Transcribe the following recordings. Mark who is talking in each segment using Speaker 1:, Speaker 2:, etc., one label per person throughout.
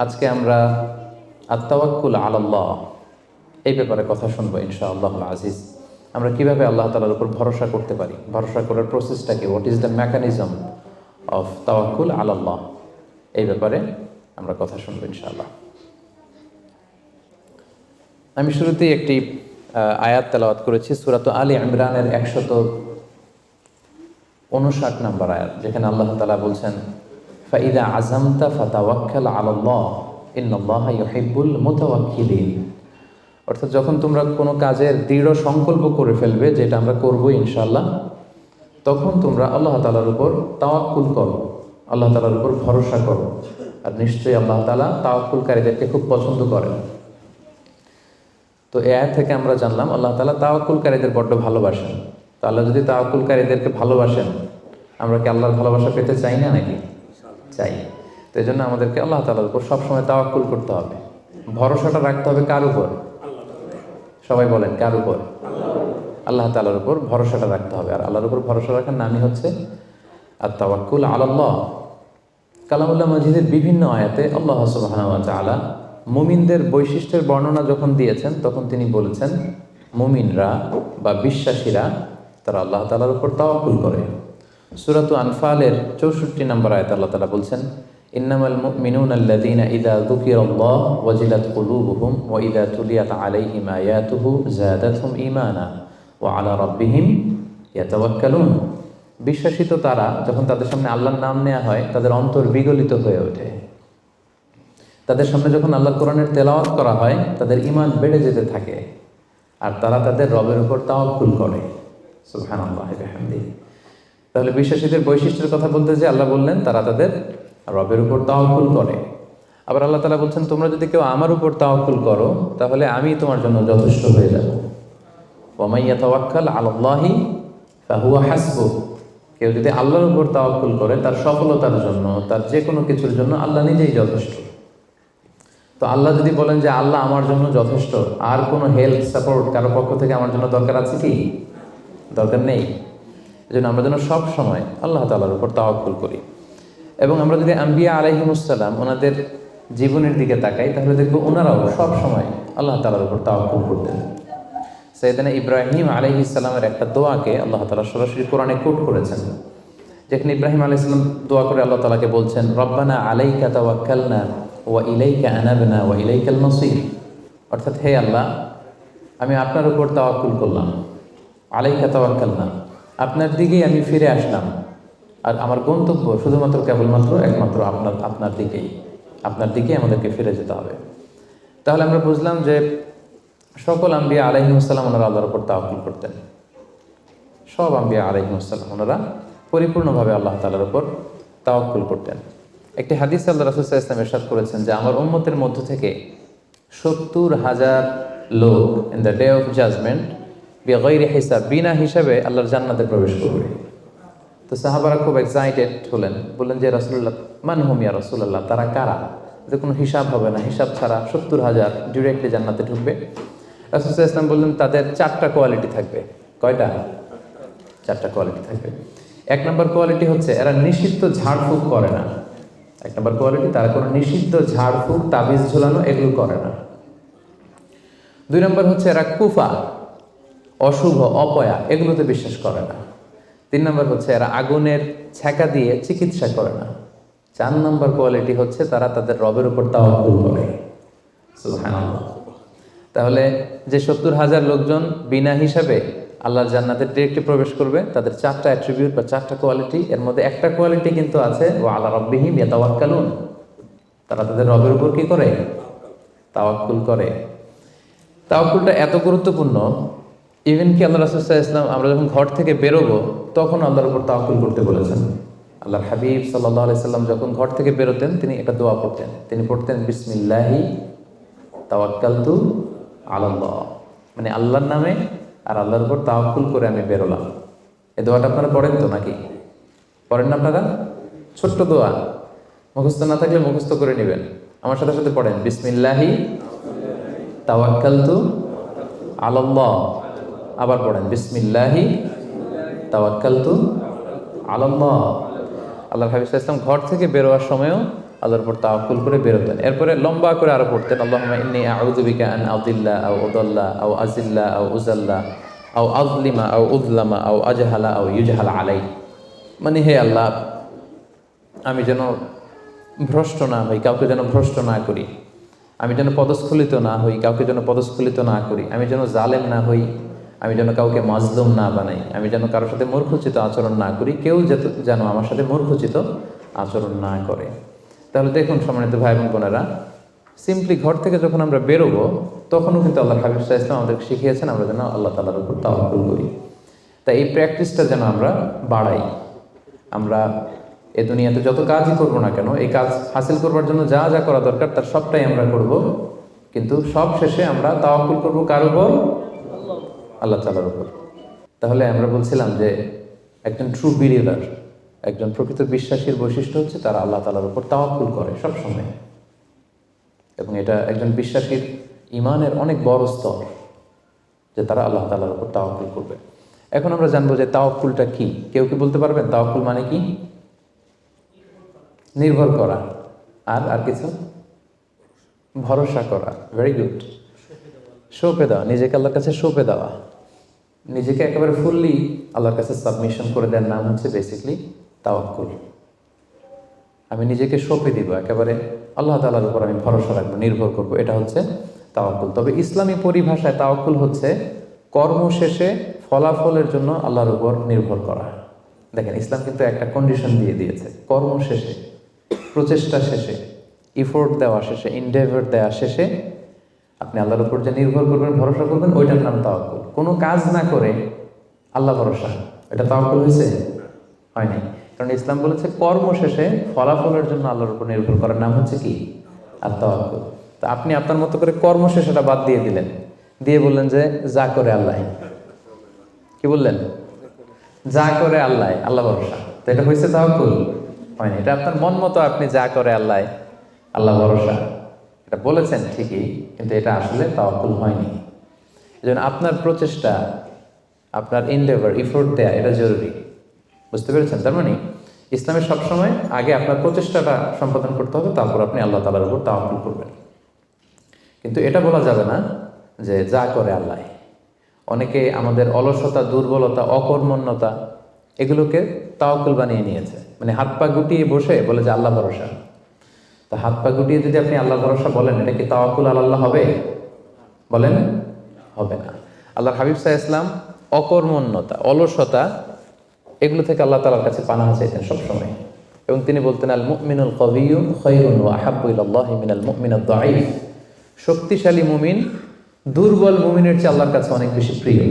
Speaker 1: আজকে আমরা আত-তাওয়াক্কুল আলাল্লাহ এই ব্যাপারে কথা শুনবো ইনশাআল্লাহুল আজিজ। আমরা কিভাবে আল্লাহ তাআলার উপর ভরসা করতে পারি, ভরসা করার প্রসেসটা কি, what is the mechanism of তাওয়াক্কুল আলাল্লাহ, এই ব্যাপারে আমরা কথা শুনবো ইনশাআল্লাহ। আমি শুরুতেই একটি আয়াত তেলাওয়াত করেছি সূরা আলে ইমরানের 159 নম্বর আয়াত, যেখানে আল্লাহ তাআলা বলছেন ফাইদা আযামতা ফাতাওয়াক্কাল আলাল্লাহ ইন্নাল্লাহা ইউহিব্বুল মুতাওয়াক্কিলিন। অর্থাৎ যখন তোমরা কোনো কাজের দৃঢ় সংকল্প করে ফেলবে, যেটা আমরা করবো ইনশাআল্লাহ, তখন তোমরা আল্লাহ তাআলার উপর তাওয়াক্কুল করো, আল্লাহ তাআলার উপর ভরসা করো। আর নিশ্চয়ই আল্লাহ তাআলা তাওয়াক্কুলকারীদেরকে খুব পছন্দ করেন। তো এই আয়াত থেকে আমরা জানলাম আল্লাহ তাআলা তাওয়াক্কুলকারীদের বড্ড ভালোবাসেন। তো আল্লাহ যদি তাওয়াক্কুলকারীদেরকে ভালোবাসেন, আমরা কি আল্লাহর ভালোবাসা পেতে চাই না নাকি? চাই। তো এই জন্য আমাদেরকে আল্লাহ তাআলার উপর সবসময় তাওয়াক্কুল করতে হবে, ভরসাটা রাখতে হবে। কার উপর? সবাই বলেন, কার উপর? আল্লাহ তাআলার উপর ভরসাটা রাখতে হবে। আর আল্লাহর উপর ভরসা রাখার নামই হচ্ছে আত-তাওয়াক্কুল আলাল্লাহ। কালামুল্লাহ মাজিদের বিভিন্ন আয়াতে আল্লাহ সুবহানাহু ওয়া তাআলা মুমিনদের বৈশিষ্ট্যের বর্ণনা যখন দিয়েছেন, তখন তিনি বলেছেন মুমিনরা বা বিশ্বাসীরা তারা আল্লাহ তাআলার উপর তাওয়াক্কুল করে। সূরাত আনফালের 64 নম্বর আয়াতে আল্লাহ তাআলা বলছেন ইন্নামাল মুমিনুনা আল্লাযীনা ইযা যুকিরাল্লাহু ওয়াজিলাত কুলুবুহুম ওয়া ইযা তুলিয়াত আলাইহিম আয়াতুহু যাদাতহুম ঈমানা ওয়া আলা রাব্বিহিম ইয়াতাওয়াক্কালুন। বিশ্বাসী তো তারা, যখন তাদের সামনে আল্লাহর নাম নেওয়া হয় তাদের অন্তর বিগলিত হয়ে ওঠে। তাদের সামনে যখন আল্লাহর কোরআনের তেলাওয়াত করা হয় তাদের ঈমান বেড়ে যেতে থাকে, আর তারা তাদের রবের উপর তাওয়াক্কুল করে। সুবহানাল্লাহি ওয়া বিহামদিহি। তাহলে বিশ্বাসীদের বৈশিষ্ট্যের কথা বলতে যে আল্লাহ বললেন তারা তাদের রবের উপর তাওয়াক্কুল করে। আবার আল্লাহ তাআলা বলছেন তোমরা যদি কেউ আমার উপর তাওয়াক্কুল করো তাহলে আমি তোমার জন্য যথেষ্ট হয়ে যাব। ওয়া মান ইয়াতাওয়াক্কাল আলাল্লাহি ফাহুয়া হাসবুহ। কেউ যদি আল্লাহর উপর তাওয়াক্কুল করে তার সফলতার জন্য, তার যে কোনো কিছুর জন্য আল্লাহ নিজেই যথেষ্ট। তো আল্লাহ যদি বলেন যে আল্লাহ আমার জন্য যথেষ্ট, আর কোনো হেল্প সাপোর্ট কারো পক্ষ থেকে আমার জন্য দরকার আছে কি? দরকার নেই। এই জন্য আমরা যেন সব সময় আল্লাহ তাআলার উপর তাওয়াক্কুল করি। এবং আমরা যদি আম্বিয়া আলাইহিমুসসালাম ওনাদের জীবনের দিকে তাকাই, তাহলে দেখবো ওনারাও সব সময় আল্লাহ তাআলার উপর তাওয়াক্কুল করতেন। সাইয়েদনা ইব্রাহিম আলাইহিস সালামের একটা দোয়াকে আল্লাহ তাআলা সরাসরি কোরআনে কোট করেছেন, যেখানে ইব্রাহিম আলাইহিস সালাম দোয়া করে আল্লাহ তাআলাকে বলছেন রব্বানা আলাইকা তাওয়াক্কালনা ওয়া ইলাইকা আনাবনা ওয়া ইলাইকাল মাসির। অর্থাৎ হে আল্লাহ, আমি আপনার উপর তাওয়াক্কুল করলাম, আলাইকা তাওয়াক্কালনা, আপনার দিকেই আমি ফিরে আসলাম, আর আমার গন্তব্য শুধুমাত্র কেবলমাত্র একমাত্র আপনার দিকেই আমাদেরকে ফিরে যেতে হবে। তাহলে আমরা বুঝলাম যে সকল আম্বিয়া আলাইহিমুসসালাম ওনারা আল্লাহর উপর তাওয়াক্কুল করতেন। সব আম্বিয়া আলাইহিমুসসালাম ওনারা পরিপূর্ণভাবে আল্লাহ তাআলার উপর তাওয়াক্কুল করতেন। একটি হাদিস আল্লাহ রাসূল সাল্লাল্লাহু আলাইহি ওয়াসাল্লাম ইরশাদ করেছেন যে আমার উম্মতের মধ্য থেকে 70,000 লোক in the day of judgement বিগাইরি হিসাব, বিনা হিসাবে আল্লাহর জান্নাতে প্রবেশ করবে। তো সাহাবারা খুব এক্সাইটেড হলেন, বললেন যে রাসূলুল্লাহ মান হুম ইয়া রাসূলুল্লাহ, তারা কারা? এতে কোনো হিসাব হবে না, হিসাব ছাড়া 70,000 ডিরেক্টলি জান্নাতে ঢুকবে। রাসূল সাল্লাল্লাহু আলাইহি ওয়াসাল্লাম বললেন তাদের 4টা কোয়ালিটি থাকবে। কয়টা? 4টা কোয়ালিটি থাকবে। 1 নম্বর কোয়ালিটি হচ্ছে এরা নিষিদ্ধ ঝাড়ফুঁক করে না। 1 নম্বর কোয়ালিটি, তারা কোনো নিষিদ্ধ ঝাড়ফুঁক, তাবিজ ঝোলানো এগুলো করে না। 2 নম্বর হচ্ছে এরা কুফা, অশুভ, অপয়া এগুলোতে বিশ্বাস করে না। 3 নম্বর হচ্ছে এরা আগুনের ছ্যাঁকা দিয়ে চিকিৎসা করে না। 4 নম্বর কোয়ালিটি হচ্ছে তারা তাদের রবের উপর তাওয়াক্কুল করে। সুবহানাল্লাহ। তাহলে যে 70,000 লোকজন বিনা হিসাবে আল্লাহর জান্নাতে ডিরেক্টলি প্রবেশ করবে, তাদের 4টা অ্যাট্রিবিউট বা 4টা কোয়ালিটি, এর মধ্যে একটা কোয়ালিটি কিন্তু আছে ওয়া আলা রাব্বিহিম ইয়াতাওয়াক্কালুন, তারা তাদের রবের উপর কি করে? তাওয়াক্কুল করে। তাওয়াক্কুলটা এত গুরুত্বপূর্ণ, ইভেন কি আল্লাহ রাসূল সাল্লাল্লাহু আলাইহি ওয়াসাল্লাম আমরা যখন ঘর থেকে বেরোবো তখন আল্লাহর উপর তাওয়াক্কুল করতে বলেছেন। আল্লাহর হাবিব সাল্লাল্লাহু আলাইহি সাল্লাম যখন ঘর থেকে বেরোতেন তিনি একটা দোয়া পড়তেন, তিনি পড়তেন বিসমিল্লাহি তাওয়াক্কালতু আলাল্লাহ, মানে আল্লাহর নামে আর আল্লাহর উপর তাওয়াক্কুল করে আমি বেরোলাম। এই দোয়াটা আপনারা পড়েন তো নাকি? পড়েন না আপনারা? ছোট্ট দোয়া, মুখস্থ না থাকলে মুখস্থ করে নেবেন। আমার সাথে সাথে পড়েন বিসমিল্লাহি তাওয়াক্কালতু আলাল্লাহ। আবার পড়েন বিসমিল্লাহি তাওয়াক্কালতু আলাল্লাহ। আল্লাহর হাবিব সাল্লাল্লাহু আলাইহি ওয়াসাল্লাম ঘর থেকে বেরোয়ার সময়ও আল্লাহর উপর তাওয়াক্কুল করে বেরোতেন। এরপরে লম্বা করে আরো পড়তেন, আল্লাহুম্মা ইন্নী আউযু বিকা আন আযিল্লা আও উযাল্লা আও আজিল্লা আও উযাল্লা আও আযলিমা আও উযলামা আও আজহালা আও ইউজহালা আলাই। মানে হে আল্লাহ, আমি যেন ভ্রষ্ট না হই, কাউকে যেন ভ্রষ্ট না করি, আমি যেন পদস্খলিত না হই, কাউকে যেন পদস্খলিত না করি, আমি যেন জালেম না হই, আমি যেন কাউকে মাজলুম না বানাই, আমি যেন কারোর সাথে মূর্খোচিত আচরণ না করি, কেউ যেন আমার সাথে মূর্খোচিত আচরণ না করে। তাহলে দেখুন সম্মানিত ভাই এবং বোনেরা, সিম্পলি ঘর থেকে যখন আমরা বেরোবো তখনও কিন্তু আল্লাহ হাবিব সাল্লাল্লাহু আলাইহি ওয়াসাল্লাম আমাদেরকে শিখিয়েছেন আমরা যেন আল্লাহ তাআলার উপর তাওয়াক্কুল করি। তাই এই প্র্যাকটিসটা যেন আমরা বাড়াই। আমরা এ দুনিয়াতে যত কাজই করবো না কেন, এই কাজ হাসিল করবার জন্য যা যা করা দরকার তার সবটাই আমরা করব, কিন্তু সব শেষে আমরা তাওয়াক্কুল করবো কার উপর? আল্লাহ তাআলার উপর। তাহলে আমরা বলছিলাম যে একজন ট্রু বিলিভার, একজন প্রকৃত বিশ্বাসীর বৈশিষ্ট্য হচ্ছে তারা আল্লাহ তাআলার উপর তাওয়াক্কুল করে সবসময়, এবং এটা একজন বিশ্বাসীর ঈমানের অনেক বড় স্তর যে তারা আল্লাহ তাআলার উপর তাওয়াক্কুল করবে। এখন আমরা জানবো যে তাওয়াক্কুলটা কি। কেউ কি বলতে পারবেন তাওয়াক্কুল মানে কি? নির্ভর করা। আর কিছু? ভরসা করা। Very good. সঁপে দেওয়া, নিজেকে আল্লাহর কাছে সঁপে দেওয়া, নিজেকে একেবারে ফুললি আল্লাহর কাছে সাবমিশন করে দেওয়ার নাম হচ্ছে বেসিকলি তাওয়াক্কুল। আমি নিজেকে সঁপে দিব, একেবারে আল্লাহ তাআলার উপর আমি ভরসা রাখবো, নির্ভর করবো, এটা হচ্ছে তাওয়াক্কুল। তবে ইসলামী পরিভাষায় তাওয়াক্কুল হচ্ছে কর্ম শেষে ফলাফলের জন্য আল্লাহর উপর নির্ভর করা। দেখেন, ইসলাম কিন্তু একটা কন্ডিশন দিয়ে দিয়েছে, কর্ম শেষে, প্রচেষ্টা শেষে, ইফোর্ট দেওয়া শেষে, ইনডেভার দেওয়া শেষে আপনি আল্লাহর উপর যে নির্ভর করবেন, ভরসা করবেন, ওইটার নাম তাওয়াক্কুল। কোনো কাজ না করে আল্লাহ ভরসা, এটা তাওয়াক্কুল হয়েছে? হয়নি। কারণ ইসলাম বলেছে কর্ম শেষে ফলাফলের জন্য আল্লাহর উপর নির্ভর করার নাম হচ্ছে কি? আর তাওয়াক্কুল। তা আপনি আপনার মতো করে কর্ম শেষেটা বাদ দিয়ে দিলেন, দিয়ে বললেন যে যা করে আল্লাহ। কি বললেন? যা করে আল্লাহ, আল্লাহ ভরসা। তো এটা হয়েছে তাওয়াক্কুল? হয়নি। এটা আপনার মন মতো আপনি যা করে আল্লাহ, আল্লাহ ভরসা, এটা বলেছেন ঠিকই, কিন্তু এটা আসলে তাওয়াক্কুল হয়নি। এজন্য আপনার প্রচেষ্টা, আপনার এনডেভার, ইফোর্ট দেয়া, এটা জরুরি। বুঝতে পেরেছেন? তার মানে ইসলামে সবসময় আগে আপনার প্রচেষ্টাটা সম্পাদন করতে হবে, তারপর আপনি আল্লাহ তাআলার উপর তাওয়াক্কুল করবেন। কিন্তু এটা বলা যাবে না যে যা করে আল্লাহ। অনেকে আমাদের অলসতা, দুর্বলতা, অকর্মণ্যতা এগুলোকে তাওয়াক্কুল বানিয়ে নিয়েছে। মানে হাত পা গুটিয়ে বসে বলে যে আল্লাহ ভরসা। তা হাত পা গুটিয়ে যদি আপনি আল্লাহ ভরসা বলেন, এটা কি তাওয়াক্কুল আল্লাহ হবে? বলেন, হবে না। আল্লাহর হাবিব সাল্লাল্লাহু আলাইহি ওয়াসাল্লাম অকর্মণ্যতা, অলসতা এগুলো থেকে আল্লাহ তাআলার কাছে পানাহ চাইতেন সবসময়, এবং তিনি বলতেন আল মুমিনুল কওয়িয়্যু খায়রুন ওয়া আহাব্বু ইলাল্লাহি মিনাল মুমিনিদ দাঈফ। শক্তিশালী মুমিন দুর্বল মুমিনের চেয়ে আল্লাহর কাছে অনেক বেশি প্রিয়।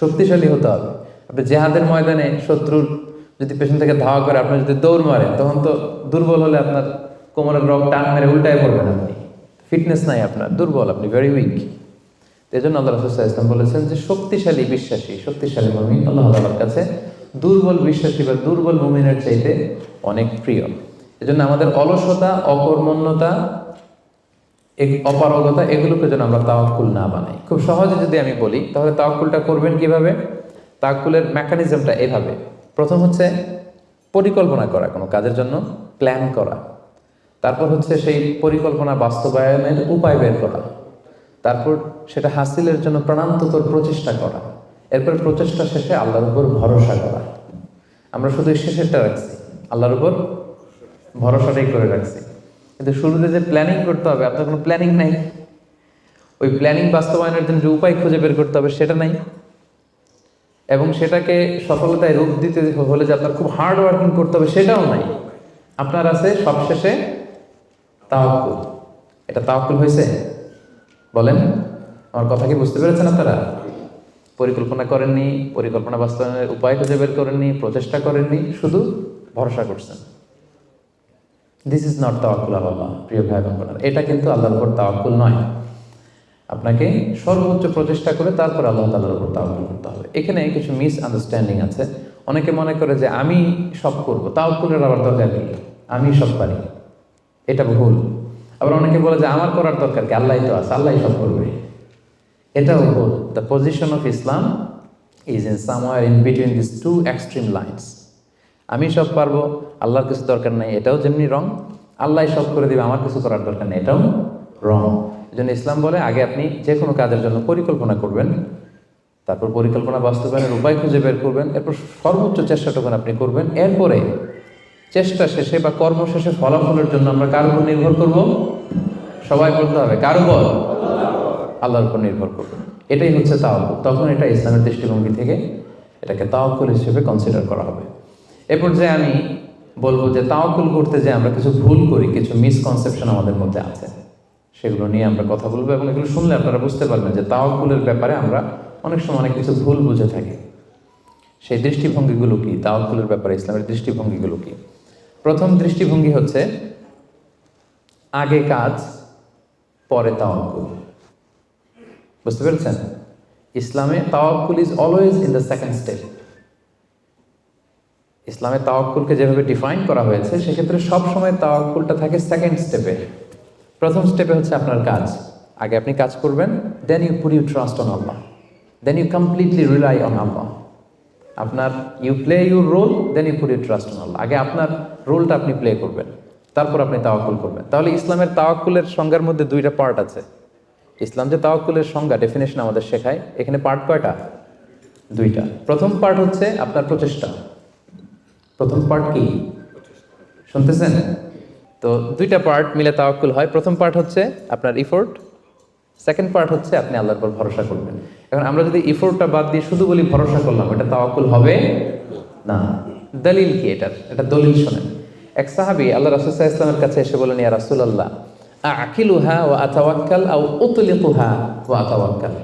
Speaker 1: শক্তিশালী হতে হবে। আপনি জেহাদের ময়দানে শত্রুর যদি পেছন থেকে ধাওয়া করে আপনি যদি দৌড় মারেন, তখন তো দুর্বল হলে আপনার কোমরের রগ টান মেরে উল্টায় পড়বেন, আপনি ফিটনেস নাই, আপনার দুর্বল, আপনি ভেরি উইক। এই জন্য আল্লাহ রাসূল সাল্লাল্লাহু আলাইহি ওয়াসাল্লাম বলেছেন যে শক্তিশালী বিশ্বাসী, শক্তিশালী মুমিন আল্লাহ তাআলার কাছে দুর্বল বিশ্বাসী বা দুর্বল মুমিনের চাইতে অনেক প্রিয়। এজন্য আমাদের অলসতা, অকর্মণ্যতা, অপারগতা এগুলোকে যেন আমরা তাওয়াক্কুল না বানাই। খুব সহজে যদি আমি বলি, তাহলে তাওয়াক্কুলটা করবেন কিভাবে? তাওয়াক্কুলের মেকানিজমটা এভাবে। প্রথম হচ্ছে পরিকল্পনা করা, কোনো কাজের জন্য প্ল্যান করা। তারপর হচ্ছে সেই পরিকল্পনা বাস্তবায়নের উপায় বের করা। তারপর সেটা হাসিলের জন্য প্রাণান্তকর প্রচেষ্টা করা। এরপর প্রচেষ্টা শেষে আল্লাহর উপর ভরসা করা। আমরা শুধু শেষেরটা রাখছি, আল্লাহর উপর ভরসাটাই করে রাখছি, কিন্তু শুরুতে যে প্ল্যানিং করতে হবে, আপনার কোনো প্ল্যানিং নাই। ওই প্ল্যানিং বাস্তবায়নের জন্য যে উপায় খুঁজে বের করতে হবে সেটা নাই, এবং সেটাকে সফলতায় রূপ দিতে হলে যে আপনার খুব হার্ড ওয়ার্কিং করতে হবে সেটাও নাই। আপনার আছে সবশেষে তাওয়াক্কুল। এটা তাওয়াক্কুল হয়েছে? বলেন, আমার কথা কি বুঝতে পেরেছেন আপনারা? পরিকল্পনা করেননি, পরিকল্পনা বাস্তবায়নের উপায় খুঁজে বের করেননি, প্রচেষ্টা করেননি, শুধু ভরসা করছেন। দিস ইজ নট তাওয়াক্কুল আল্লাহ। প্রিয় ভাই বোন, এটা কিন্তু আল্লাহর উপর তাওয়াক্কুল নয়। আপনাকে সর্বোচ্চ প্রচেষ্টা করে তারপর আল্লাহ তাআলার উপর তাওয়াক্কুল করতে হবে। এখানে কিছু মিস আন্ডারস্ট্যান্ডিং আছে। অনেকে মনে করে যে আমি সব করব, তাওয়াক্কুলের আবার দরকার কি, আমি সব পারি, এটা ভুল। আবার অনেকে বলে যে আমার করার দরকার কি, আল্লাহই তো আছে, আল্লাহই সব করবে, এটাও ভুল। The position of Islam is in somewhere in between this two extreme lines. আমি সব পারবো, আল্লাহর কিছু দরকার নাই, এটাও যেমনি রং, আল্লাহ সব করে দিবে, আমার কিছু করার দরকার নেই, এটাও রং। এই জন্য ইসলাম বলে আগে আপনি যে কোনো কাজের জন্য পরিকল্পনা করবেন, তারপর পরিকল্পনা বাস্তবায়নের উপায় খুঁজে বের করবেন, এরপর সর্বোচ্চ চেষ্টাটুকু আপনি করবেন। এরপরে চেষ্টা শেষে বা কর্ম শেষে ফলাফলের জন্য আমরা কার উপর নির্ভর করব? সবাই বলতে হবে কার উপর? আল্লাহর উপর নির্ভর করব। এটাই হচ্ছে তাওয়াক্কুল। তখন এটা ইসলামের দৃষ্টিভঙ্গি থেকে এটাকে তাওয়াক্কুল হিসেবে কনসিডার করা হবে। এরপর যে আমি বলবো যে তাওয়াক্কুল করতে যে আমরা কিছু ভুল করি, কিছু মিসকনসেপশন আমাদের মধ্যে আছে, সেগুলো নিয়ে আমরা কথা বলবো এবং এগুলো শুনলে আপনারা বুঝতে পারবেন যে তাওয়াক্কুলের ব্যাপারে আমরা অনেক সময় অনেক কিছু ভুল বুঝে থাকি। সেই দৃষ্টিভঙ্গিগুলো কি? তাওয়াক্কুলের ব্যাপারে ইসলামের দৃষ্টিভঙ্গিগুলো কি? প্রথম দৃষ্টিভঙ্গি হচ্ছে আগে কাজ পরে তাওয়াক্কুল। বুঝতে পেরেছেন? ইসলামে তাওয়াক্কুল is always in the second step. ইসলামে তাওয়াক্কুলকে যেভাবে ডিফাইন করা হয়েছে সেক্ষেত্রে সবসময় তাওয়াক্কুলটা থাকে সেকেন্ড স্টেপে। প্রথম স্টেপে হচ্ছে আপনার কাজ। আগে আপনি কাজ করবেন, then you put you trust on Allah, then you completely rely on Allah. আপনার you play your role, then you put you trust on Allah. আগে আপনার রোলটা আপনি প্লে করবেন, তারপর আপনি তাওয়াক্কুল করবেন। তাহলে ইসলামের তাওয়াক্কুলের সংজ্ঞার মধ্যে দুইটা পার্ট আছে। ইসলাম যে তাওয়াক্কুলের সংজ্ঞা ডেফিনেশন আমাদের শেখায়, এখানে পার্ট কয়টা? দুইটা। প্রথম পার্ট হচ্ছে আপনার প্রচেষ্টা। প্রথম পার্ট কি শুনতেছেন? তো দুইটা পার্ট মিলে তাওয়াক্কুল হয়। প্রথম পার্ট হচ্ছে আপনার ইফোর্ট, সেকেন্ড পার্ট হচ্ছে আপনি আল্লাহর উপর ভরসা করবেন। এখন আমরা যদি ইফোর্টটা বাদ দিয়ে শুধু বলি ভরসা করলাম, এটা তাওয়াক্কুল হবে না। দলিল কি এটার? এটা দলিল শোনেন। এক সাহাবী আল্লাহ রাসূল সাল্লাল্লাহু আলাইহি ওয়াসাল্লামের কাছে এসে বলেন, ইয়া রাসূলুল্লাহ আকিলুহা ওয়া আতাওয়াক্কাল আও উতলিকুহা ওয়া আতাওয়াক্কাল।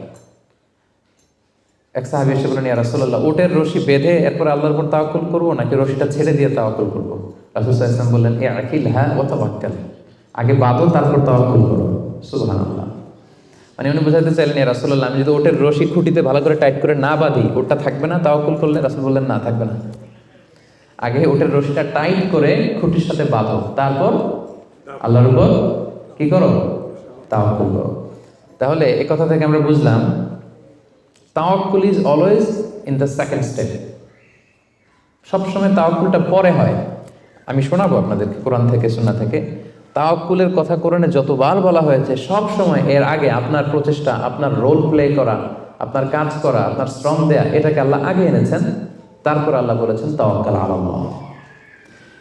Speaker 1: এক সাহাবী এসে বলেন, ইয়া রাসূলুল্লাহ উটের রশি বেঁধে এরপর আল্লাহর উপর তাওয়াক্কুল করব নাকি রশিটা ছেড়ে দিয়ে তাওয়াক্কুল করব? রাসূল সাল্লাল্লাহু আলাইহি ওয়াসাল্লাম বললেন, আকিলহা ওয়া তাওয়াক্কাল, আগে বাঁধো তারপর তাওয়াক্কুল করো। সুবহানাল্লাহ। মানে উনি বোঝাতে চাইলেন, ইয়া রাসূলুল্লাহ আমি যদি ওটের রশি খুঁটিতে ভালো করে টাইট করে না বাঁধি ওটা থাকবে না তাওয়াক্কুল করলে? রাসূল বললেন, না থাকবে না। আগে ওটের রশিটা টাইট করে খুঁটির সাথে বাঁধো, তারপর আল্লাহর উপর কি করো? তাওয়াক্কুল করো। তাহলে এই কথা থেকে আমরা বুঝলাম তাওয়াক্কুল is always in the second step. সবসময় তাওয়াক্কুলটা পরে হয়। আমি শোনাবো আপনাদেরকে কোরআন থেকে সুন্নাহ থেকে। তাওয়াক্কুলের কথা কোরআনে যতবার বলা হয়েছে সব সময় এর আগে আপনার প্রচেষ্টা, আপনার রোল প্লে করা, আপনার কাজ করা, আপনার শ্রম দেয়া, এটাকে আল্লাহ আগে এনেছেন, তারপর আল্লাহ বলেছেন তাওয়াক্কাল আলাল্লাহ।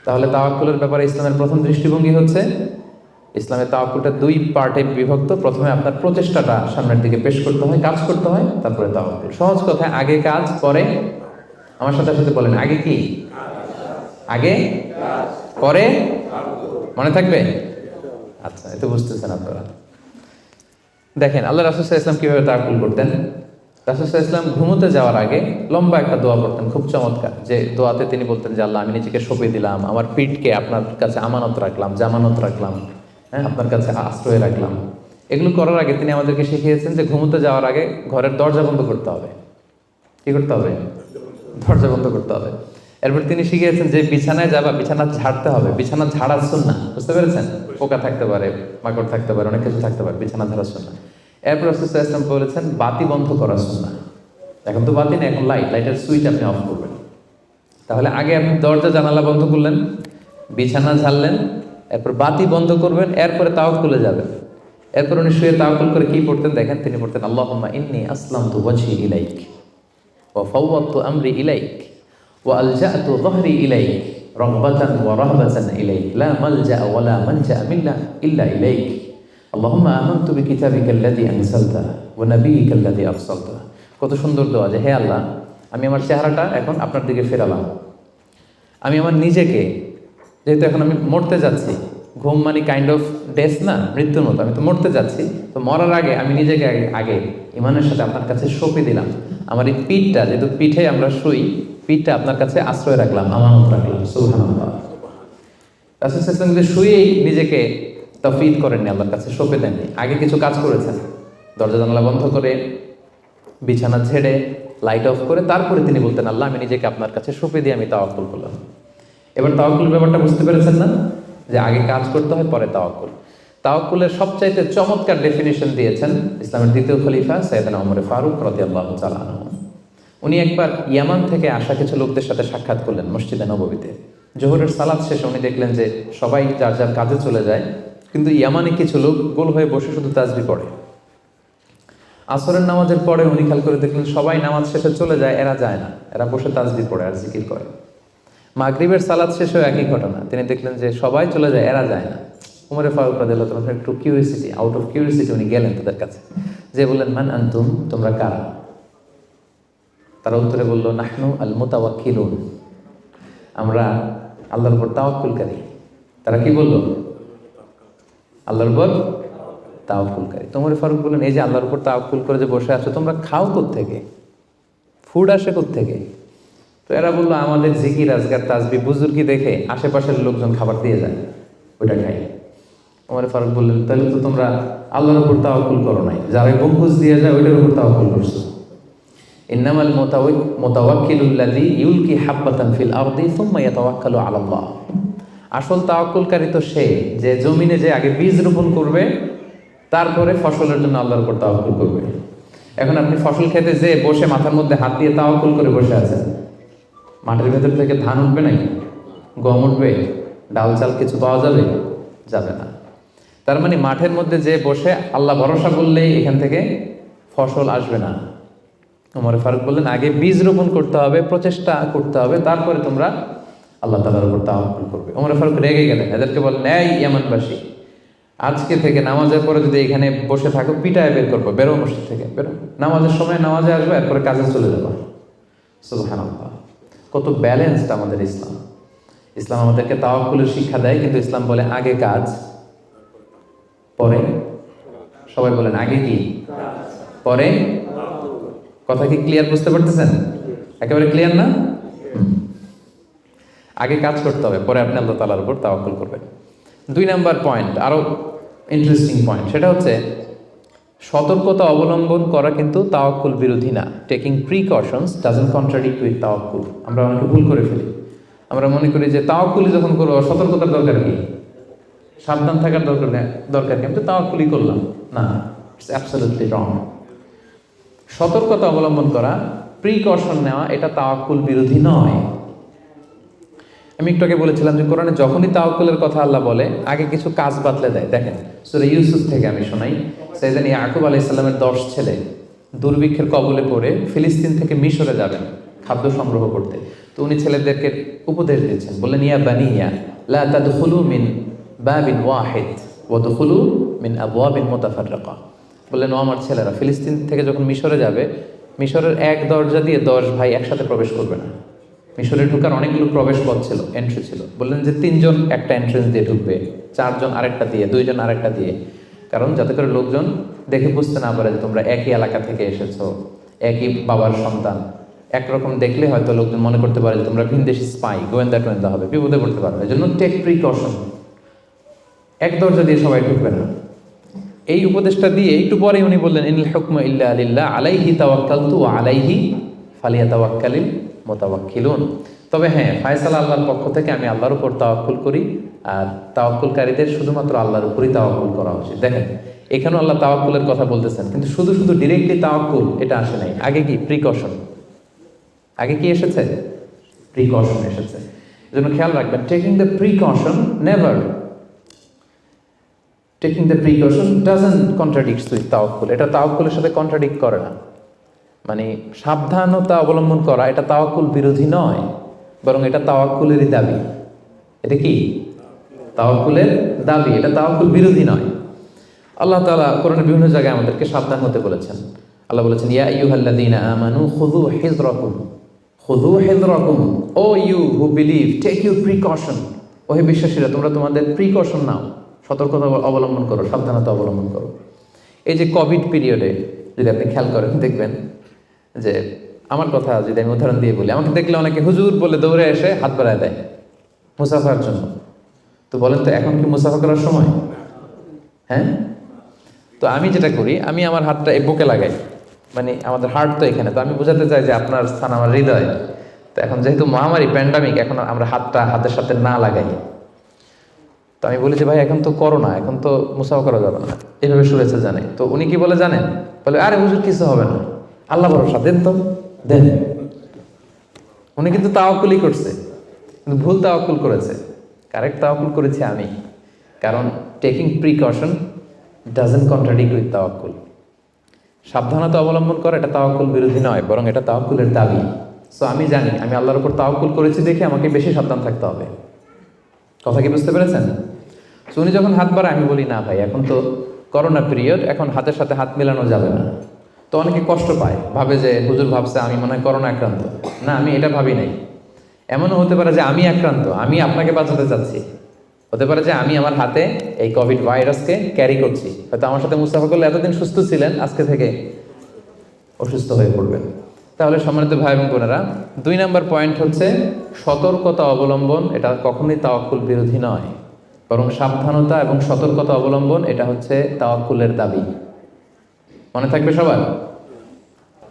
Speaker 1: তাহলে তাওয়াক্কুলের ব্যাপারে ইসলামের প্রথম দৃষ্টিভঙ্গি হচ্ছে ইসলামের তাওয়াক্কুলটা দুই পার্টে বিভক্ত। প্রথমে আপনার প্রচেষ্টাটা সামনের দিকে পেশ করতে হয়, কাজ করতে হয়, তারপরে তাওয়াক্কুল। সহজ কথায় আগে কাজ পরে, আমার সাথে সাথে বলেন আগে কি? আগে পরে, মনে থাকবে? আচ্ছা, এত বুঝতেছেন আপনারা। দেখেন আল্লাহ রাসূল সাল্লাল্লাহু আলাইহি ওয়াসাল্লাম কিভাবে তাওয়াক্কুল করতেন। রাসূল সাল্লাল্লাহু আলাইহি ওয়াসাল্লাম ঘুমোতে যাওয়ার আগে লম্বা একটা দোয়া পড়তেন, খুব চমৎকার। যে দোয়াতে তিনি বলতেন যে আল্লাহ আমি নিজেকে সঁপে দিলাম, আমার পিঠকে আপনার কাছে আমানত রাখলাম, জামানত রাখলাম, হ্যাঁ আপনার কাছে আশ্রয় রাখলাম। এগুলো করার আগে তিনি আমাদেরকে শিখিয়েছেন যে ঘুমোতে যাওয়ার আগে ঘরের দরজা বন্ধ করতে হবে। কি করতে হবে? দরজা বন্ধ করতে হবে। এরপর তিনি শিখিয়েছেন যে বিছানায় যাবা, বিছানা ঝাড়তে হবে। বিছানা ঝাড়ার সুন্নাহ, বুঝতে পেরেছেন? পোকা থাকতে পারে, মাকড় থাকতে পারে, অনেক কিছু থাকতে পারে, বিছানা ঝাড়ার সুন্নাহ। এরপর রাসূল সাল্লাল্লাহু আলাইহি ওয়াসাল্লাম বলেছেন বাতি বন্ধ করার সুন্নাহ। এখন তো বাতি নেই, এখন লাইটের সুইচ আপনি অফ করবেন। তাহলে আগে আপনি দরজা জানালা বন্ধ করলেন, বিছানা ঝাড়লেন, এরপর বাতি বন্ধ করবেন, এরপরে তাওয়াক্কুলে যাবেন। এরপর উনি শুয়ে তাওয়াক্কুল করে কি পড়তেন দেখেন, তিনি পড়তেন আল্লাহুম্মা ইন্নী আসলামতু ওয়াজহি ইলাইক ওয়া ফাওয়াদতু আমরি ইলাইক ওয়া আলজা'তু যহরি ইলাইক রাগবাতান ওয়া রাহবাতান ইলাইক লা মালজা ওয়া লা মানজা মিল্লা ইল্লা ইলাইক আল্লাহুম্মা আমানতু বিকিতাবিকাল্লাযী আনসালতা ওয়া নাবিয়্যিকাল্লাযী আরসালতা। কত সুন্দর দোয়া যে হে আল্লাহ আমি আমার চেহারাটা এখন আপনার দিকে ফেরালাম। আমি আমার নিজেকে, যেহেতু এখন আমি মরতে যাচ্ছি, ঘুম মানে কাইন্ড অফ ডেথ না, মৃত্যুর মতো, আমি তো মরতে যাচ্ছি, তো মরার আগে আমি নিজেকে আগে ইমানের সাথে আপনার কাছে সঁপে দিলাম। আমার এই পিঠটা, যেহেতু পিঠে আমরা শুই, পিঠটা আপনার কাছে আশ্রয় রাখলাম, আমানত রাখলাম। সুবহানাল্লাহ। রাসূল সাল্লাল্লাহু আলাইহি ওয়াসাল্লাম শুয়েই নিজেকে তাফওয়ীদ করেননি, আল্লাহর কাছে সঁপে দেননি, আগে কিছু কাজ করেছেন। দরজা জানালা বন্ধ করে, বিছানা ঝেড়ে, লাইট অফ করে, তারপরে তিনি বলতেন আল্লাহ আমি নিজেকে আপনার কাছে সঁপে দিয়ে আমি তাওয়াক্কুল করলাম। এবার তাওয়াক্কুলের ব্যাপারটা বুঝতে পেরেছেন না, যে আগে কাজ করতে হয় পরে তাওয়াক্কুল। তাওয়াক্কুলের সবচাইতে চমৎকার ডেফিনেশন দিয়েছেন ইসলামের দ্বিতীয় খলিফা সাইয়েদনা ওমর ফারুক রাদিয়াল্লাহু তাআলা আনহু। উনি একবার ইয়ামান থেকে আসা কিছু লোকদের সাথে সাক্ষাৎ করলেন মসজিদে নববীতে। জোহরের সালাত শেষে উনি দেখলেন যে সবাই যার যার কাজে চলে যায়, কিন্তু ইয়ামানি কিছু লোক গোল হয়ে বসে শুধু তাসবিহ পড়ে। আসরের নামাজের পরে উনি খেয়াল করে দেখলেন সবাই নামাজ শেষে চলে যায়, এরা যায় না, এরা বসে তাসবিহ পড়ে আর জিকির করে। মাগরিবের সালাত শেষেও একই ঘটনা, তিনি দেখলেন যে সবাই চলে যায়, এরা যায় না। উমরে ফারুক রাদিয়াল্লাহু তাআলা একটু কিউরিওসিটি, আউট অফ কিউরিওসিটি উনি গেলেন তাদের কাছে, যে বললেন মান আনতুম, তোমরা কারা? তারা উত্তরে বলল নাহনু আল মুতাওয়াক্কিলুন, আমরা আল্লাহর উপর তাওয়াক্কুলকারী। তারা কি বলল? আল্লাহর উপর তাওয়াক্কুলকারী। উমরে ফারুক বললেন এই যে আল্লাহর উপর তাওয়াক্কুল করে যে বসে আছো, তোমরা খাও কোত্থেকে? ফুড আসে কোত্থেকে? তো এরা বললো আমাদের জিকির আজকার তাসবিহ বুজুর্গি দেখে আশেপাশের লোকজন খাবার দিয়ে যায়, ওইটা খাই। উমরে ফারুক বললেন তাহলে তো তোমরা আল্লাহর উপর তাওয়াক্কুল করো নাই, যারা গম্বুজ দিয়ে যায় ওইটার উপর তাওয়াক্কুল করছো। ইন্নামাল মুতাওয়াক্কিলুল্লাযী ইউলকি হাব্বাতান ফিল আরদি সুম্মা ইয়াতাওয়াক্কালু আলাল্লাহ। আসল তাওয়াক্কুলকারী তো সে যে জমিনে যে আগে বীজ রোপণ করবে, তারপরে ফসলের জন্য আল্লাহর উপর তাওয়াক্কুল করবে। এখন আপনি ফসল খেতে যে বসে মাথার মধ্যে হাত দিয়ে তাওয়াক্কুল করে বসে আছেন, মাটির ভেতর থেকে ধান উঠবে নাকি? গম উঠবে? ডাল চাল কিছু পাওয়া যাবে? যাবে না। তার মানে মাঠের মধ্যে যে বসে আল্লাহ ভরসা করলেই এখান থেকে ফসল আসবে না। ওমর ফারুক বললেন আগে বীজ রোপণ করতে হবে, প্রচেষ্টা করতে হবে, তারপরে তোমরা আল্লাহ তাআলার উপর তাওয়াক্কুল করবে। ওমর ফারুক রেগে গেলেন, এদেরকে বললেন এই ইয়ামানবাসী, আজকে থেকে নামাজের পরে যদি এখানে বসে থাকো পিটায় বের করবো, বেরো মসজিদ থেকে, বেরো। নামাজের সময় নামাজে আসবে, এরপরে কাজে চলে যাবো। সুবহানাল্লাহ, কত ব্যালেন্সড আমাদের ইসলাম। ইসলাম আমাদেরকে তাওয়াক্কুলের শিক্ষা দেয়, কিন্তু ইসলাম বলে আগে কাজ পরে। সবাই বলেন আগে কি পরে? কথা কি ক্লিয়ার, বুঝতে পারতেছেন? একেবারে ক্লিয়ার না? আগে কাজ করতে হবে, পরে আপনি আল্লাহ তাআলার উপর তাওয়াক্কুল করবেন। 2 নাম্বার পয়েন্ট, আরো ইন্টারেস্টিং পয়েন্ট, সেটা হচ্ছে সতর্কতা অবলম্বন করা কিন্তু তাওয়াক্কুল বিরোধী না। Taking precautions doesn't contradict with তাওয়াক্কুল। আমরা অনেকে ভুল করে ফেলি, আমরা মনে করি যে তাওয়াক্কুলই যখন করবো সতর্কতার দরকার কি, সাবধান থাকার দরকার কি, আমি তো তাওয়াক্কুলই করলাম। না, ইটস অ্যাবসলিউটলি রং। সতর্কতা অবলম্বন করা, প্রিকশন নেওয়া, এটা তাওয়াক্কুল বিরোধী নয়। আমি একটু আগে বলেছিলাম যে কোরআনে যখনই তাওয়াক্কুলের কথা আল্লাহ বলে আগে কিছু কাজ বাতলে দেয়। দেখেন সূরা ইউসুফ থেকে আমি শোনাই, সাইয়েদনা ইয়াকুব আলাইহিস সালামের 10 ছেলে দুর্ভিক্ষের কবলে পড়ে ফিলিস্তিন থেকে মিশরে যাবেন খাদ্য সংগ্রহ করতে। তো উনি ছেলেদেরকে উপদেশ দিচ্ছেন, বললেন ইয়া বানিয়া লা তাদখুলু মিন বাবিন ওয়াহিদ ওয়াদখুলু মিন আবওয়াবিন মুতাফাররাকা। বললেন ও আমার ছেলেরা, ফিলিস্তিন থেকে যখন মিশরে যাবে, মিশরের এক দরজা দিয়ে 10 ভাই একসাথে প্রবেশ করবে না। মিশরে ঢুকার অনেকগুলো প্রবেশ পথ ছিল, এন্ট্রি ছিল। বললেন যে 3 জন একটা এন্ট্রেন্স দিয়ে ঢুকবে, 4 জন আরেকটা দিয়ে, 2 জন আরেকটা দিয়ে, কারণ যাতে করে লোকজন দেখে বুঝতে না পারে যে তোমরা একই এলাকা থেকে এসেছো, একই বাবার সন্তান। একরকম দেখলে হয়তো লোকজন মনে করতে পারে যে তোমরা ভিনদেশি স্পাই, গোয়েন্দা হবে, বিপদে পড়তে পারবে। এই জন্য টেক প্রিকশন, এক দরজা দিয়ে সবাই ঢুকবে না। এই উপদেশটা দিয়ে একটু পরে উনি বললেন ইনিল হুকমু ইল্লা লিল্লাহ আলাইহি তাওয়াক্কালতু ওয়া আলাইহি ফালিয়াতাওয়াক্কালিল মুতাওয়াক্কিলুন। তবে হ্যাঁ, ফায়সালা আল্লাহর পক্ষ থেকে, আমি আল্লাহর উপর তাওয়াক্কুল করি, আর তাওয়াক্কুলকারীদের শুধুমাত্র আল্লাহর উপরই তাওয়াক্কুল করা উচিত। দেখেন এখানেও আল্লাহ তাওয়াক্কুলের কথা বলতেছেন, কিন্তু শুধু শুধু ডিরেক্টলি তাওয়াক্কুল এটা আসে নাই। আগে কি প্রিকশন, আগে কি এসেছে? প্রিকশন এসেছে। এজন্য খেয়াল রাখবেন, taking the precaution never, taking the precaution doesn't contradicts with তাওয়াক্কুল। এটা তাওয়াক্কুলের সাথে কন্ট্রাডিক্ট করে না। মানে সাবধানতা অবলম্বন করা এটা তাওয়াক্কুল বিরোধী নয়, বরং এটা তাওয়াক্কুলেরই দাবি। এটা কি তাওয়াক্কুলের দাবি, এটা তাওয়াক্কুল বিরোধী নয়। আল্লাহ তাআলা কোরআনের বিভিন্ন জায়গায় আমাদেরকে সাবধান হতে বলেছেন। আল্লাহ বলেছেন ইয়া আইয়ুহাল্লাযীনা আমানু খুযু হিযরাকুম, খুযু হিযরাকুম, O you who believe take your precaution. ও হে বিশ্বাসীরা, তোমরা তোমাদের প্রিকশন নাও, সতর্কতা অবলম্বন করো, সাবধানতা অবলম্বন করো। এই যে কোভিড পিরিয়ডে যদি আপনি খেয়াল করেন, দেখবেন যে আমার কথা যদি আমি উদাহরণ দিয়ে বলি, আমাকে দেখলে অনেকে হুজুর বলে দৌড়ে এসে হাত বাড়ায় দেয় মুসাফার জন্য। তো বলেন তো এখন কি মুসাফা করার সময়? হ্যাঁ, তো আমি যেটা করি, আমি আমার হাতটা এই বুকে লাগাই, মানে আমাদের হার্ট তো এখানে, তো আমি বোঝাতে চাই যে আপনার স্থান আমার হৃদয়। তো এখন যেহেতু মহামারী প্যান্ডামিক, এখন আমরা হাতটা হাতের সাথে না লাগাই। তো আমি বলি যে ভাই এখন তো করোনা, এখন তো মুসাফা করা যাবে না, এইভাবে শুনেছে জানে। তো উনি কি বলে জানেন? বলে আরে হুজুর কিছু হবে না, আল্লাহ ভরসা, দেন তো দেন। উনি কিন্তু তাওয়াক্কুলই করছে, কিন্তু ভুল তাওয়াক্কুল করেছে, কারেক্ট তাওয়াক্কুল করেছি আমি। কারণ taking precaution doesn't contradict with তাওয়াক্কুল। সাবধানতা অবলম্বন করা এটা তাওয়াক্কুল বিরোধী নয়, বরং এটা তাওয়াক্কুলের দাবি। সো আমি জানি আমি আল্লাহর উপর তাওয়াক্কুল করেছি দেখে আমাকে বেশি সাবধান থাকতে হবে। কথা কি বুঝতে পেরেছেন? সো উনি যখন হাত বাড়ায় আমি বলি না ভাই, এখন তো করোনা পিরিয়ড, এখন হাতের সাথে হাত মেলানো যাবে না। তো অনেকে কষ্ট পায়, ভাবে যে হুজুর ভাবছে আমি মনে হয় করোনা আক্রান্ত। না, আমি এটা ভাবি নাই। এমনও হতে পারে যে আমি আক্রান্ত, আমি আপনাকে বাঁচাতে চাচ্ছি। হতে পারে যে আমি আমার হাতে এই কোভিড ভাইরাসকে ক্যারি করছি। হয়তো আমার সাথে মুস্তাফাকুল এতদিন সুস্থ ছিলেন, আজকে থেকে অসুস্থ হয়ে পড়বেন। তাহলে সম্মানিত ভাই এবং বোনেরা, 2 নম্বর পয়েন্ট হচ্ছে সতর্কতা অবলম্বন। এটা কখনোই তাওয়াক্কুল বিরোধী নয়, বরং সাবধানতা এবং সতর্কতা অবলম্বন এটা হচ্ছে তাওয়াক্কুলের দাবি। মনে থাকবে সবার?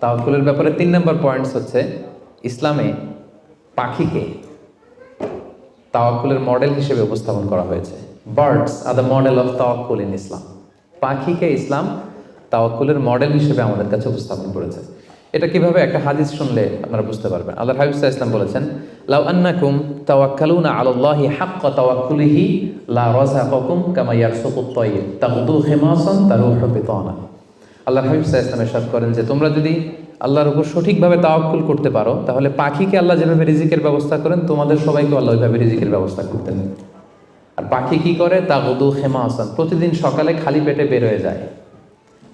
Speaker 1: তাওয়াক্কুলের ব্যাপারে 3 নম্বর পয়েন্টস হচ্ছে ইসলামে পাখিকে তাওয়াক্কুলের মডেল হিসেবে উপস্থাপন করা হয়েছে। Birds are the model of তাওয়াক্কুল ইন ইসলাম। পাখিকে ইসলাম তাওয়াক্কুলের মডেল হিসেবে আমাদের কাছে উপস্থাপন করেছে। এটা কিভাবে? একটা হাদিস শুনলে আপনারা বুঝতে পারবেন। আল্লাহর হাবিব সাল্লাল্লাহু আলাইহি ওয়াসাল্লাম বলেছেন, লাউ আন্নাকুম তাওয়াক্কালুনা আলাল্লাহি হাক্কা তাওয়াক্কুলিহি লা রাযাকাকুম কামা ইয়ারযুকুত তায়র তাগদু খিমাসান তারুহু বিতানা। আল্লাহর হাবিব সাল্লাল্লাহু আলাইহি ওয়াসাল্লাম ইরশাদ করেন যে তোমরা যদি আল্লাহর উপর সঠিকভাবে তাওয়াক্কুল করতে পারো, তাহলে পাখিকে আল্লাহ যেভাবে রিজিকের ব্যবস্থা করেন তোমাদের সবাইকে আল্লাহ ওইভাবে রিজিকের ব্যবস্থা করতেন। আর পাখি কি করে? তাগদু খিমাসান, প্রতিদিন সকালে খালি পেটে বের হয়ে যায়।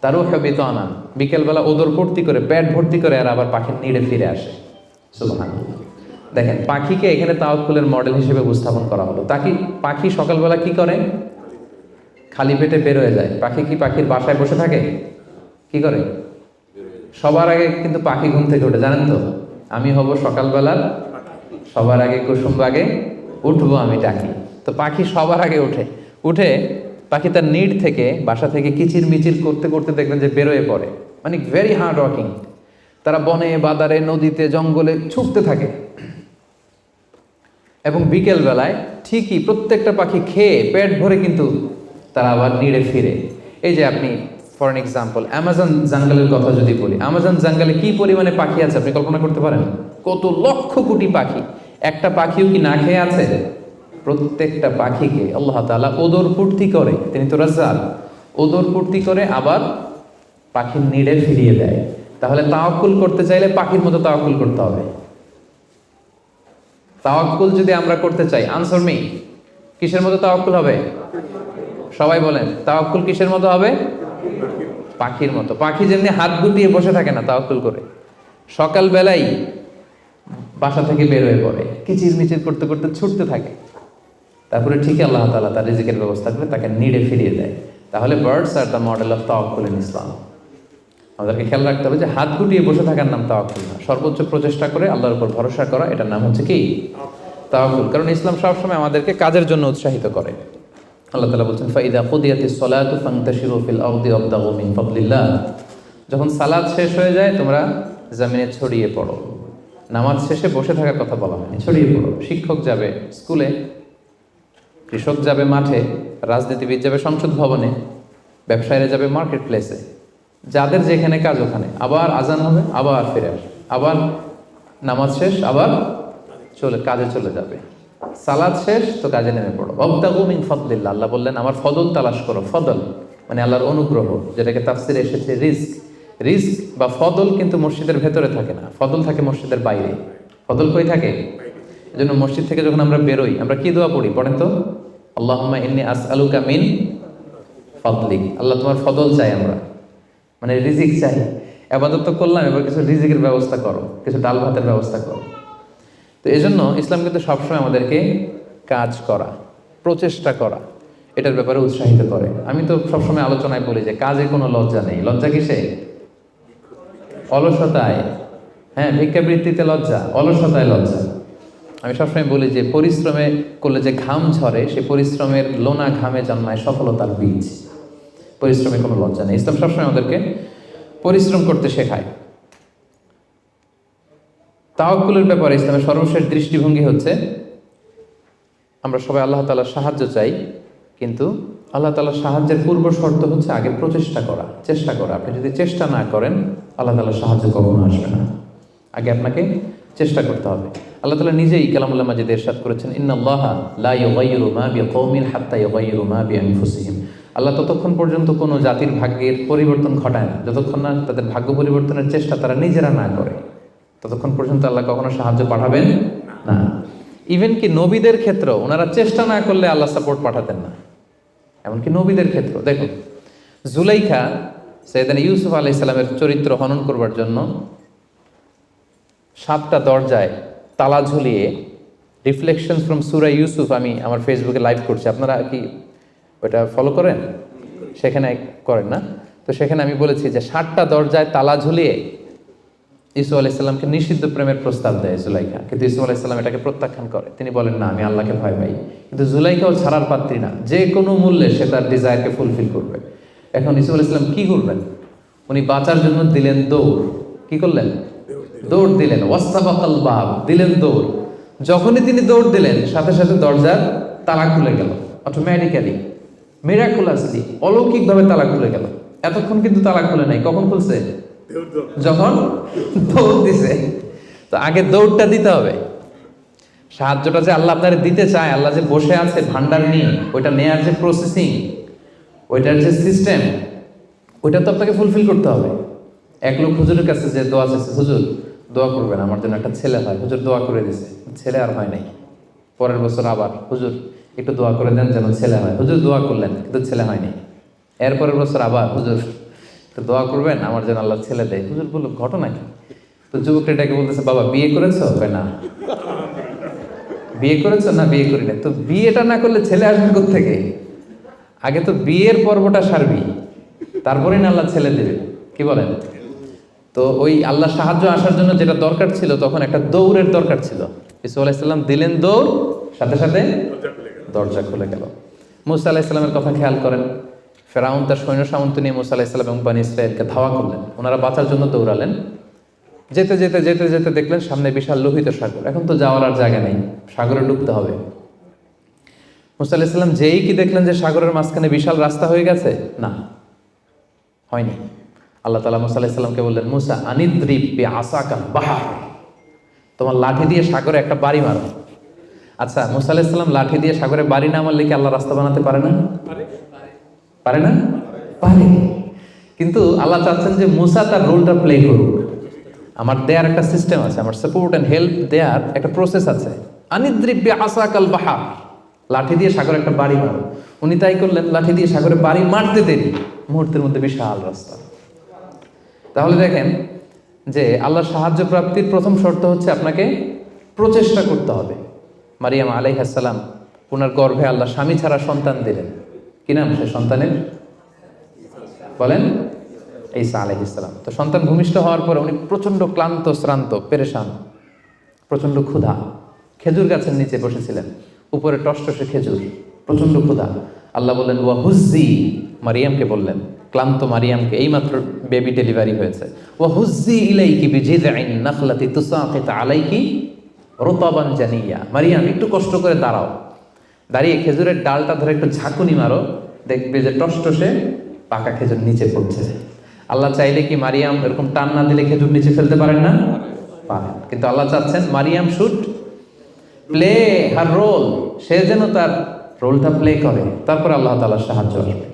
Speaker 1: তারুহু বিতানা, বিকেলবেলা ওদর ভর্তি করে, পেট ভর্তি করে, আর আবার পাখির নিড়ে ফিরে আসে। সুবহানাল্লাহ। দেখেন, পাখিকে এখানে তাওয়াক্কুলের মডেল হিসেবে উপস্থাপন করা হলো। পাখি সকালবেলা কি করে? খালি পেটে বের হয়ে যায়। পাখি কি পাখির বাসায় বসে থাকে? কি করে? সবার আগে কিন্তু পাখি ঘুম থেকে ওঠে, জানেন তো? আমি হব সকালবেলার সবার আগে কুসুম বাগে উঠবো আমি ডাকি। তো পাখি সবার আগে উঠে পাখি তার নিড থেকে, বাসা থেকে কিচির মিচির করতে করতে দেখবেন যে বেরোয় পড়ে। মানে ভেরি হার্ড ওয়ার্কিং। তারা বনে বাদারে নদীতে জঙ্গলে ছুটতে থাকে, এবং বিকেল বেলায় ঠিকই প্রত্যেকটা পাখি খেয়ে পেট ভরে কিন্তু তারা আবার নিড়ে ফিরে। এই যে আপনি ফর এন এক্সাম্পল অ্যামাজন জঙ্গলের কথা যদি বলি, অ্যামাজন জঙ্গলে কি পরিমাণে পাখি আছে আপনি কল্পনা করতে পারেন? কত লক্ষ কোটি পাখি। একটা পাখিও কি না খেয়ে আছে? প্রত্যেকটা পাখিকে আল্লাহ তাআলা ওদর পূর্তি করে, তিনি তো রাজ্জাক, ওদর পূর্তি করে আবার পাখির নিড়ে ফিরিয়ে দেয়। তাহলে তাওয়াক্কুল করতে চাইলে পাখির মতো তাওয়াক্কুল করতে হবে। তাওয়াক্কুল যদি আমরা করতে চাই, আনসার মি, কিসের মতো তাওয়াক্কুল হবে? সবাই বলেন, তাওয়াক্কুল কিসের মতো হবে? পাখির মতো। পাখি যেমনি হাত গুটিয়ে বসে থাকে না তাওয়াক্কুল করে, সকালবেলাই বাসা থেকে বের হয়ে পড়ে, কিচির মিচির করতে করতে ছুটতে থাকে, তারপরে ঠিকই আল্লাহ তাআলা তার রিজিকের ব্যবস্থা করে তাকে নিড়ে ফিরিয়ে দেয়। তাহলে birds are the model of তাওয়াক্কুল ইন ইসলাম। আমাদেরকে খেয়াল রাখতে হবে যে হাত গুটিয়ে বসে থাকার নাম তাওয়াক্কুল না, সর্বোচ্চ প্রচেষ্টা করে আল্লাহর উপর ভরসা করা, এটার নাম হচ্ছে কি? তাওয়াক্কুল। কারণ ইসলাম সবসময় আমাদেরকে কাজের জন্য উৎসাহিত করে। আল্লাহ তাআলা বলছেন, ফাইদা কুদিয়াতিস সালাতু ফান্তাশিরু ফিল আরদি ওয়াবতাগু মিন ফাদলিল্লাহ। যখন সালাত শেষ হয়ে যায় তোমরা জমিনে ছড়িয়ে পড়ো। নামাজ শেষে বসে থাকার কথা বলা হয়নি, ছড়িয়ে পড়ো। শিক্ষক যাবে স্কুলে, কৃষক যাবে মাঠে, রাজনীতিবিদ যাবে সংসদ ভবনে, ব্যবসায়ীরা যাবে মার্কেট প্লেসে, যাদের যেখানে কাজ ওখানে। আবার আজান হবে, আবার ফিরে আসবে, আবার নামাজ শেষ, আবার কাজে চলে যাবে। সালাত শেষ তো কাজে নেমে পড়ো। ওয়াবতাগু মিন ফাদলিল্লাহ, আল্লাহ বললেন আমার ফদল তালাশ করো। ফদল মানে আল্লাহর অনুগ্রহ, যেটাকে তাফসিরে এসেছে রিজক। রিজক বা ফদল কিন্তু মসজিদের ভেতরে থাকে না, ফদল থাকে মসজিদের বাইরে। ফদল কই থাকে? এজন্য মসজিদ থেকে যখন আমরা বেরোই আমরা কি দোয়া পড়ি? পড়েন তো, আল্লাহুম্মা ইন্নী আসআলুকা মিন ফাদলিক। আল্লাহ তোমার ফদল চাই আমরা, মানে রিজিক চাই। ইবাদত তো করলাম, এবার কিছু রিজিকের ব্যবস্থা করো, কিছু ডাল ভাতের ব্যবস্থা করো। তো এজন্য ইসলাম কিন্তু সবসময় আমাদেরকে কাজ করা, প্রচেষ্টা করা, এটার ব্যাপারে উৎসাহিত করে। আমি তো সবসময় আলোচনায় বলি যে কাজে কোনো লজ্জা নেই। লজ্জা কিসে? অলসতায়। হ্যাঁ, ভিক্ষাবৃত্তিতে লজ্জা, অলসতায় লজ্জা। আমি সবসময় বলি যে পরিশ্রমে করলে যে ঘাম ঝরে, সে পরিশ্রমের লোনা ঘামে জন্মায় সফলতার বীজ। পরিশ্রমে কোনো লজ্জা নেই। ইসলাম সবসময় আমাদেরকে পরিশ্রম করতে শেখায়। তাওয়াক্কুলের ব্যাপারে ইসলামের সর্বশেষ দৃষ্টিভঙ্গি হচ্ছে আমরা সবাই আল্লাহ তাআলার সাহায্য চাই, কিন্তু আল্লাহ তাআলার সাহায্যের পূর্ব শর্ত হচ্ছে আগে প্রচেষ্টা করা, চেষ্টা করা। আপনি যদি চেষ্টা না করেন আল্লাহ তাআলার সাহায্য কখনো আসবে না। আগে আপনাকে চেষ্টা করতে হবে। আল্লাহ তাআলা নিজেই কালামুল্লাহ মাজিদে ইরশাদ করেছেন, ইন্নাল্লাহা লা ইউগাইয়িরু মা বিকওমিন হাত্তা ইউগাইয়িরু মা বিআনফুসিহিম। আল্লাহ ততক্ষণ পর্যন্ত কোনো জাতির ভাগ্যের পরিবর্তন ঘটায় না যতক্ষণ না তাদের ভাগ্য পরিবর্তনের চেষ্টা তারা নিজেরা না করে, ততক্ষণ পর্যন্ত আল্লাহ কখনো সাহায্য পাঠাবেন না। ইভেন কি নবীদের ক্ষেত্রেও ওনারা চেষ্টা না করলে আল্লাহ সাপোর্ট পাঠাতেন না। এমনকি নবীদের ক্ষেত্র দেখুন, জুলাইখা সাইয়েদনা ইউসুফ আলাইহিস সালামের চরিত্র হনন করবার জন্য 7টা দরজায় তালা ঝুলিয়ে, রিফ্লেকশন ফ্রম সূরা ইউসুফ আমি আমার ফেসবুকে লাইভ করছি, আপনারা কি ওটা ফলো করেন? সেখানে করেন না? তো সেখানে আমি বলেছি যে 7টা দরজায় তালা ঝুলিয়ে ইউসুফ আলাইহিস সালামকে নিষিদ্ধ প্রেমের প্রস্তাব দেয় জুলাইখা, কিন্তু ইউসুফ আলাইহিস সালাম এটাকে প্রত্যাখ্যান করে। তিনি বলেন, না, আমি আল্লাহকে ভয় পাই। কিন্তু জুলাইখাও ছাড়ার পাত্রী না, যে কোনো মূল্যে সে তার ডিজায়ারকে ফুলফিল করবে। এখন ইউসুফ আলাইহিস সালাম কি করবেন? উনি বাঁচার জন্য দিলেন দৌড়। কি করলেন? দৌড় দিলেন। ওয়াস্তাবাকাল বাব, দিলেন দৌড়। যখনই তিনি দৌড় দিলেন সাথে সাথে দরজার তালা খুলে গেল, অটোমেটিক্যালি, মিরাকুলাসলি, অলৌকিকভাবে তালা খুলে গেল। এতক্ষণ কিন্তু তালা খুলে নাই। কখন খুলছে? যখন দৌড় দিছে। তো আগে দৌড়টা দিতে হবে। সাহায্যটা যে আল্লাহ আপনার দিতে চায়, আল্লাহ যে বসে আছে ভান্ডার নিয়ে, ওইটা নেয়ার যে প্রসেসিং, ওইটার যে সিস্টেম, ওইটা তো আপনাকে ফুলফিল করতে হবে। এক লোক হুজুরের কাছে যে দোয়া চাইছে, হুজুর দোয়া করবেন আমার জন্য একটা ছেলে হয়। হুজুর দোয়া করে দিছে, ছেলে আর হয় নাই। পরের বছর আবার, হুজুর একটু দোয়া করে দেন যেন ছেলে হয়। হুজুর দোয়া করলেন কিন্তু ছেলে হয়নি। এরপরের বছর আবার, হুজুর তো দোয়া করবেন আমার যেন আল্লাহ ছেলে দেয়। হুজুর বলল, ঘটনা কি? তো যুবকটা এটাকে বলতেছে, বাবা বিয়ে করেছো? না। বিয়ে করেছো? না, বিয়ে করি না। তো বিয়েটা না করলে ছেলে আসবে কোত্থেকে? আগে তো বিয়ের পর্বটা সারবি, তারপরে না আল্লাহ ছেলে দেবে। কি বলেন? তো ওই আল্লাহ সাহায্য আসার জন্য যেটা দরকার ছিল, তখন একটা দৌড়ের দরকার ছিল। ইউসুফ আলাইহিস সালাম দিলেন দৌড়, সাথে সাথে দরজা খুলে গেল। মুসা আলাইহিস সালামের কথা খেয়াল করেন। ফেরাউন তার সৈন্য সামন্ত নিয়ে মুসা আলাইহিস সালাম এবং বনী ইসরাঈলকে ধাওয়া করলেন। ওনারা বাঁচার জন্য দৌড়ালেন। যেতে যেতে যেতে যেতে দেখলেন সামনে বিশাল লোহিত সাগর। এখন তো যাওয়ার আর জায়গা নেই, সাগরে ডুবতে হবে। মুসা আলাইহিস সালাম যেই কি দেখলেন যে সাগরের মাঝখানে বিশাল রাস্তা হয়ে গেছে, না, হয়নি। আল্লাহ তাআলা মুসা আলাইহিস সালামকে বললেন, মুসা আনিদ্রিব বিআসাকাল বাহর, তোমার লাঠি দিয়ে সাগরে একটা বাড়ি মারো। আচ্ছা, মুসা আলাইহিস সালাম লাঠি দিয়ে সাগরে বাড়ি না মারলে কি আল্লাহ রাস্তা বানাতে পারে না? পারে না? পারে। কিন্তু আল্লাহ চাচ্ছেন যে মুসা তার রোলটা প্লে করুক। আমার দেয়ার একটা সিস্টেম আছে, আমার সাপোর্ট অ্যান্ড হেল্প দেয়ার একটা প্রসেস আছে। আনিদ্রিব বিআসাকাল বাহর, লাঠি দিয়ে সাগরে একটা বাড়ি মারো। উনি তাই করলেন, লাঠি দিয়ে সাগরে বাড়ি মারতে দেরি, মুহূর্তের মধ্যে বিশাল রাস্তা। তাহলে দেখেন যে আল্লাহর সাহায্য প্রাপ্তির প্রথম শর্ত হচ্ছে আপনাকে প্রচেষ্টা করতে হবে। মারিয়াম আলাইহিস সালাম, ওনার গর্ভে আল্লাহ স্বামী ছাড়া সন্তান দিলেন। কি নাম সে সন্তানের? বলেন, ঈসা আলাইহিস সালাম। তো সন্তান ভূমিষ্ঠ হওয়ার পরে উনি প্রচন্ড ক্লান্ত, শ্রান্ত, পেরেশান, প্রচন্ড ক্ষুধা। খেজুর গাছের নিচে বসেছিলেন, উপরে টসটসে খেজুর, প্রচন্ড ক্ষুধা। আল্লাহ বললেন, ওয়া হুজ্জি, মারিয়ামকে বললেন, ক্লান্ত মারিয়ামকে, এইমাত্র বেবি ডেলিভারি হয়েছে, ওয়া হুজ্জি ইলাইকি বিজিযআইন নাখলাতি তুসাকিত আলাইকি রুতাবান জানিয়া, মারিয়াম একটু কষ্ট করে দাঁড়াও, দাঁড়িয়ে খেজুরের ডালটা ধরে একটু ঝাঁকুনি মারো, দেখবে যে টসটসে পাকা খেজুর নিচে পড়ছে। আল্লাহ চাইলে কি মারিয়াম এরকম টান না দিলে খেজুর নিচে ফেলতে পারেন না? পারেন। কিন্তু আল্লাহ চাচ্ছেন Maryam should play her role, সে যেন তার রোলটা প্লে করে, তারপর আল্লাহ তাআলার সাহায্য আসবে।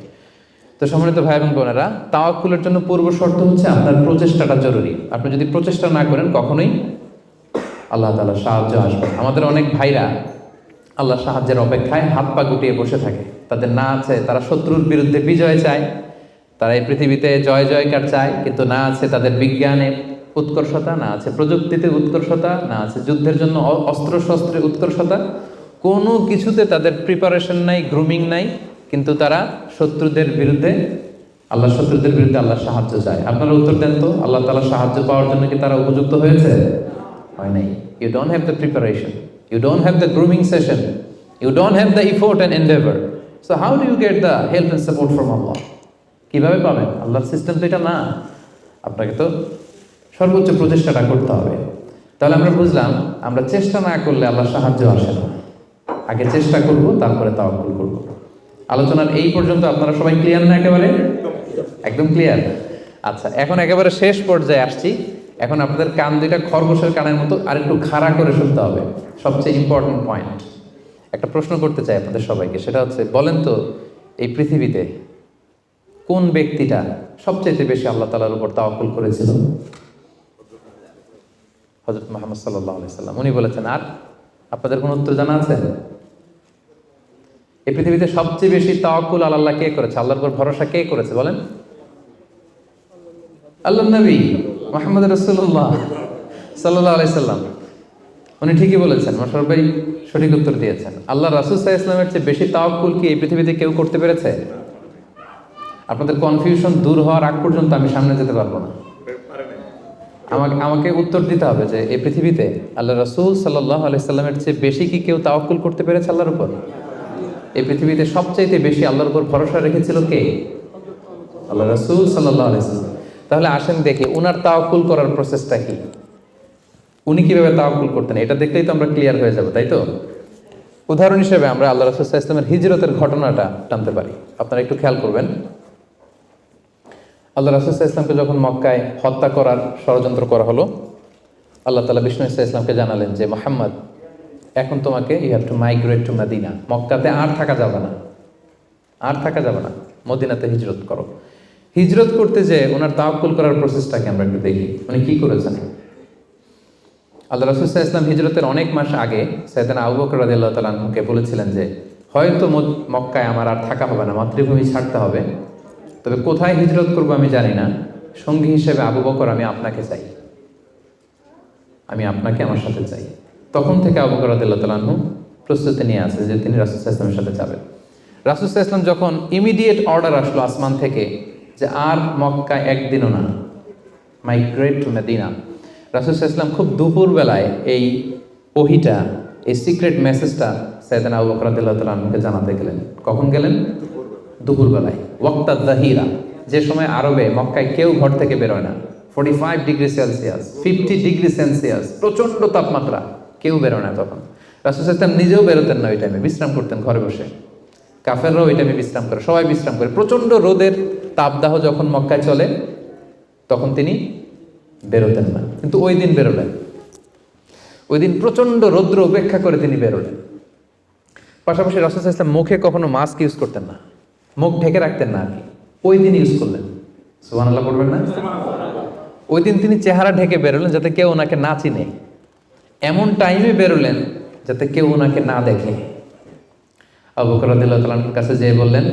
Speaker 1: তো সম্মানিত ভাই এবং বোনেরা, তাওয়াক্কুলের জন্য পূর্ব শর্ত হচ্ছে আপনার প্রচেষ্টাটা জরুরি। আপনি যদি প্রচেষ্টা না করেন কখনোই আল্লাহ তাআলার সাহায্য আসবে। আমাদের অনেক ভাইরা আল্লাহ সাহায্যের অপেক্ষায় হাত পা গুটিয়ে বসে থাকে। তাদের না আছে, তারা শত্রুর বিরুদ্ধে বিজয় চায়, তারা এই পৃথিবীতে জয় জয়কার চায়, কিন্তু না আছে তাদের বিজ্ঞানে উৎকর্ষতা, না আছে প্রযুক্তিতে উৎকর্ষতা, না আছে যুদ্ধের জন্য অস্ত্র শস্ত্রে উৎকর্ষতা, কোনো কিছুতে তাদের প্রিপারেশন নাই, গ্রুমিং নাই, কিন্তু তারা শত্রুদের বিরুদ্ধে আল্লাহ সাহায্য চায়। আপনারা উত্তর দেন তো, আল্লাহ তাআলা সাহায্য পাওয়ার জন্য কি তারা উপযুক্ত হয়েছে? হয় নাই। You don't have the preparation, you don't have the grooming session, you don't have the effort and endeavour, so how do you get the help and support from Allah? কিভাবে পাবেন? আল্লাহর সিস্টেম তো এটা না। আপনাকে তো সর্বোচ্চ প্রচেষ্টাটা করতে হবে। তাহলে আমরা বুঝলাম, আমরা চেষ্টা না করলে আল্লাহ সাহায্য আসে না। আগে চেষ্টা করব, তারপরে তাওয়াক্কুল করব। আলোচনার এই পর্যন্ত আপনারা সবাই ক্লিয়ার না? একেবারে একদম ক্লিয়ার। আচ্ছা, এখন একেবারে শেষ পর্যায়ে আসছি। এখন আপনাদের কান দুইটা খরগোশের কানের মতো আর একটু খাড়া করে শুনতে হবে, সবচেয়ে ইম্পর্টেন্ট পয়েন্ট। একটা প্রশ্ন করতে চাই আপনাদের সবাইকে, সেটা হচ্ছে বলেন তো এই পৃথিবীতে কোন ব্যক্তিটা সবচেয়ে বেশি আল্লাহ তাআলার উপর তাওয়াক্কুল করেছিল? হযরত মুহাম্মদ সাল্লাল্লাহু আলাইহি সাল্লাম। উনি বলেছেন। আর আপনাদের কোন উত্তর জানা আছে? এই পৃথিবীতে সবচেয়ে বেশি তাওয়াক্কুল আল্লাহ কে করেছে, আল্লাহর উপর ভরসা কে করেছে বলেন? আল্লাহর নবী মুহাম্মদ রাসূলুল্লাহ সাল্লাল্লাহু আলাইহি সাল্লাম। উনি ঠিকই বলেছেন, মাশাআল্লাহ ভাই সঠিক উত্তর দিয়েছেন। আল্লাহ রাসূল সাল্লাল্লাহু আলাইহি ওয়াসাল্লামের চেয়ে বেশি তাওয়াক্কুল কি এই পৃথিবীতে কেউ করতে পেরেছে? আপনাদের কনফিউশন দূর হওয়ার আগ পর্যন্ত আমি সামনে যেতে পারবো না। আমাকে উত্তর দিতে হবে যে এই পৃথিবীতে আল্লাহ রাসূল সাল্লাল্লাহু আলাইহি সাল্লামের চেয়ে বেশি কি কেউ তাওয়াক্কুল করতে পেরেছে আল্লাহর উপর? এই পৃথিবীতে সবচাইতে বেশি আল্লাহর উপর ভরসা রেখেছিল কে? আল্লাহ রাসূল সাল্লাল্লাহু আলাইহি সাল্লাম। তাহলে আসেন দেখি উনার তাওয়াক্কুল করার প্রসেসটা কি, উনি কিভাবে তাওয়াক্কুল করতেন, এটা দেখলেই তো আমরা ক্লিয়ার হয়ে যাব, তাই তো? উদাহরণ হিসেবে আমরা আল্লাহ রাসূল সাল্লাল্লাহু আলাইহি ওয়াসাল্লামের হিজরতের ঘটনাটা টানতে পারি। আপনারা একটু খেয়াল করবেন। আল্লাহ রাসূল সাল্লাল্লাহু আলাইহি ওয়াসাল্লামকে যখন মক্কায় হত্যা করার ষড়যন্ত্র করা হলো, আল্লাহ তাআলা বিষ্ণু সাল্লাল্লাহু আলাইহি ওয়াসাল্লামকে জানালেন যে মুহাম্মদ, এখন তোমাকে you have to migrate to Medina. মক্কাতে আর থাকা যাবে না, আর থাকা যাবে না, মদিনাতে হিজরত করো। হিজরত করতে যে ওনার তাওয়াক্কুল করার প্রসেসটাকে আমরা একটু দেখি, উনি কি করেছেন। আল্লাহ রাসূল সাল্লাল্লাহু আলাইহি ওয়াসাল্লাম হিজরতের অনেক মাস আগে সাইয়েদনা আবু বকর রাদিয়াল্লাহু তাআলা আনহুকে বলেছিলেন যে হয়তো মক্কায় আমার আর থাকা হবে না, মাতৃভূমি ছাড়তে হবে, তবে কোথায় হিজরত করবো আমি জানি না, সঙ্গী হিসেবে আবু বকর আমি আপনাকে চাই, আমি আপনাকে আমার সাথে চাই। তখন থেকে আবু বকর রাদিয়াল্লাহু তাআলা আনহু প্রস্তুতি নিয়ে আছে যে তিনি রাসূল সাল্লাল্লাহু আলাইহি ওয়াসাল্লামের সাথে যাবেন। রাসূল সাল্লাল্লাহু আলাইহি ওয়াসাল্লাম যখন ইমিডিয়েট অর্ডার আসলো আসমান থেকে যে আর মক্কা একদিনও না, মাইগ্রেট টু মদিনা, রাসূল সাল্লাল্লাহু আলাইহি ওয়াসাল্লাম খুব দুপুরবেলায় এই ওহীটা, এই সিক্রেট মেসেজটা সাইয়েদনা আবু বকর রাদিয়াল্লাহু তাআলা আনহুকে জানাতে গেলেন। কখন গেলেন? দুপুরবেলায়, ওয়াক্তা যাহিরা, যে সময় আরবে মক্কায় কেউ ঘর থেকে বেরোয় না। 45 ডিগ্রি সেলসিয়াস, 50 ডিগ্রি সেলসিয়াস, প্রচন্ড তাপমাত্রা, কেউ বেরোয় না তখন। রাসূল সাল্লাল্লাহু আলাইহি ওয়াসাল্লাম নিজেও বেরোতেন না ওই টাইমে, বিশ্রাম করতেন ঘরে বসে। কাফেররাও ওই টাইমে বিশ্রাম করে, সবাই বিশ্রাম করে। প্রচন্ড রোদের তাপদাহ যখন মক্কায় চলে তখন তিনি বেরোতেন না, কিন্তু ওই দিন বেরোলেন। ওই দিন প্রচন্ড রৌদ্র উপেক্ষা করে তিনি বেরোলেন। পাশাপাশি রাসূল সাল্লাল্লাহু আলাইহি ওয়াসাল্লাম মুখে কখনো মাস্ক ইউজ করতেন না, মুখ ঢেকে রাখতেন না আর কি, ওই দিন ইউজ করলেন। সুবহানাল্লাহ পড়বেন না? ওই দিন তিনি চেহারা ঢেকে বেরোলেন যাতে কেউ ওনাকে না চিনে, এমন টাইমে বেরোলেন যাতে কেউ ওনাকে না দেখে। আবু বকর রাদিয়াল্লাহু তাআলার কাছে যেয়ে বললেন,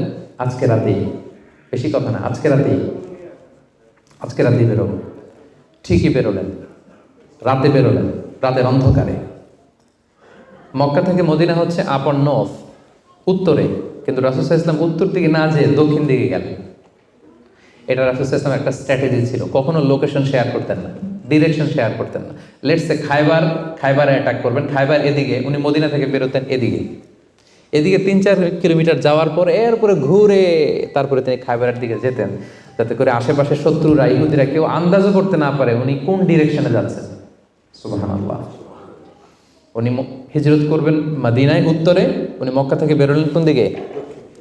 Speaker 1: আজকে রাতেই, বেশি কথা না, আজকে রাতেই, আজকে রাতেই বেরোবো। ঠিকই বেরোলেন, রাতে বেরোলেন, রাতের অন্ধকারে। মক্কা থেকে মদিনা হচ্ছে আপ অন নর্থ, উত্তরে, কিন্তু রাসূল সাল্লাল্লাহু আলাইহি ওয়াসাল্লাম উত্তর দিকে না যেয়ে দক্ষিণ দিকে গেলেন। এটা রাসূল সাল্লাল্লাহু আলাইহি ওয়াসাল্লাম একটা স্ট্র্যাটেজি ছিল, কখনো লোকেশন শেয়ার করতেন না, ডিরেকশন শেয়ার করতেন না। লেটস সে খাইবারে অ্যাটাক করবেন, খাইবার এদিকে, উনি মদিনা থেকে বেরোতেন এদিকে, এদিকে 3-4 কিলোমিটার যাওয়ার পর এরপরে ঘুরে তারপরে তিনি খাইবারের দিকে যেতেন, যাতে করে আশেপাশে শত্রুরা, ইহুদিরা কেউ আন্দাজও করতে না পারে উনি কোন ডিরেকশনে যাচ্ছেন। সুবহানাল্লাহ। উনি হিজরত করবেন মদিনায় উত্তরে, উনি মক্কা থেকে বেরোলেন কোন দিকে?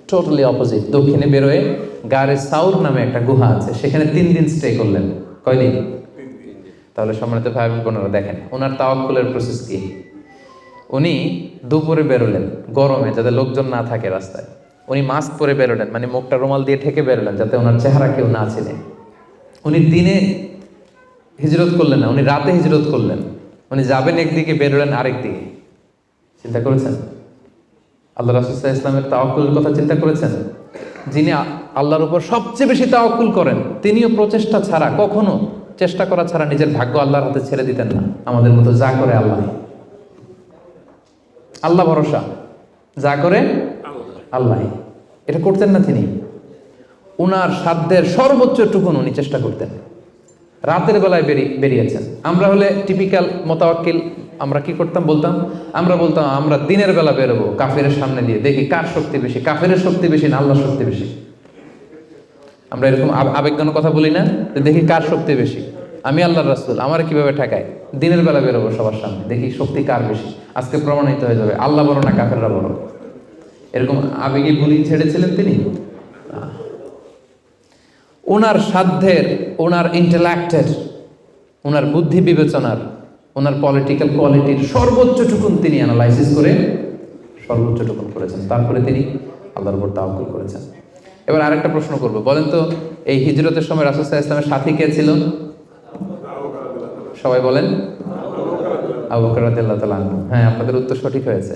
Speaker 1: টোটালি অপোজিট, দক্ষিণে বেরোয় গারে সাউর নামে একটা গুহা আছে, সেখানে 3 দিন স্টে করলেন। কয়দিন? তাহলে সম্মানিত ভাই বোনেরা দেখেন ওনার তাওয়াক্কুলের প্রসেস কি। উনি দুপুরে বেরোলেন গরমে, যাতে লোকজন না থাকে রাস্তায়। উনি মাস্ক পরে বেরোলেন, মানে মুখটা রুমাল দিয়ে ঢেকে বেরোলেন যাতে ওনার চেহারা কেউ না চিনে। উনি দিনে হিজরত করলেন না, উনি রাতে হিজরত করলেন। উনি যাবেন একদিকে, বেরোলেন আরেক দিকে। চিন্তা করেছেন আল্লাহ রাসূল সাল্লাল্লাহু আলাইহি ওয়াসাল্লামের তাওয়াক্কুলের কথা? চিন্তা করেছেন? যিনি আল্লাহর উপর সবচেয়ে বেশি তাওয়াক্কুল করেন, তিনিও প্রচেষ্টা ছাড়া, কখনো চেষ্টা করা ছাড়া নিজের ভাগ্য আল্লাহর হাতে ছেড়ে দিতেন না। আমাদের মতো যা করে আল্লাহ, আল্লাহ ভরসা, যা করে আল্লাহ, এটা করতেন না তিনি। উনার সাধ্যের সর্বোচ্চটুকুন উনি চেষ্টা করতেন। রাতের বেলায় বেরিয়েছেন। আমরা হলে টিপিক্যাল মোতাওয়াক্কিল, আমরা কি করতাম? আমরা বলতাম আমরা দিনের বেলা বেরোবো কাফেরের সামনে দিয়ে, দেখি কার শক্তি বেশি, কাফেরের শক্তি বেশি না আল্লাহর শক্তি বেশি। আমরা এরকম আবেগঘন কথা বলি না, যে দেখি কার শক্তি বেশি, আমি আল্লাহর রাসূল, আমার কিভাবে ঠেকায়, দিনের বেলা বেরোবো সবার সামনে, দেখি শক্তি কার বেশি, আজকে প্রমাণিত হয়ে যাবে আল্লাহ বড় না কাফেররা বড়। এরকম আবেগী বুলি ছেড়েছিলেন তিনি। ওনার সাধ্যের, ওনার ইন্টেলেক্টের ওনার বুদ্ধি বিবেচনার, ওনার পলিটিক্যাল কোয়ালিটির সর্বোচ্চটুকুন তিনি অ্যানালাইসিস করে সর্বোচ্চটুকুন করেছেন, তারপরে তিনি আল্লাহর উপর তাওয়াক্কুল করেছেন। এবার আরেকটা প্রশ্ন করব, বলেন তো এই হিজরতের সময় রাসূল সাল্লাল্লাহু আলাইহি ওয়াসাল্লামের সাথী কে ছিল? সবাই বলেন আবু বকর রাদিয়াল্লাহু তাআলা আনহু। হ্যাঁ, আপনাদের উত্তর সঠিক হয়েছে।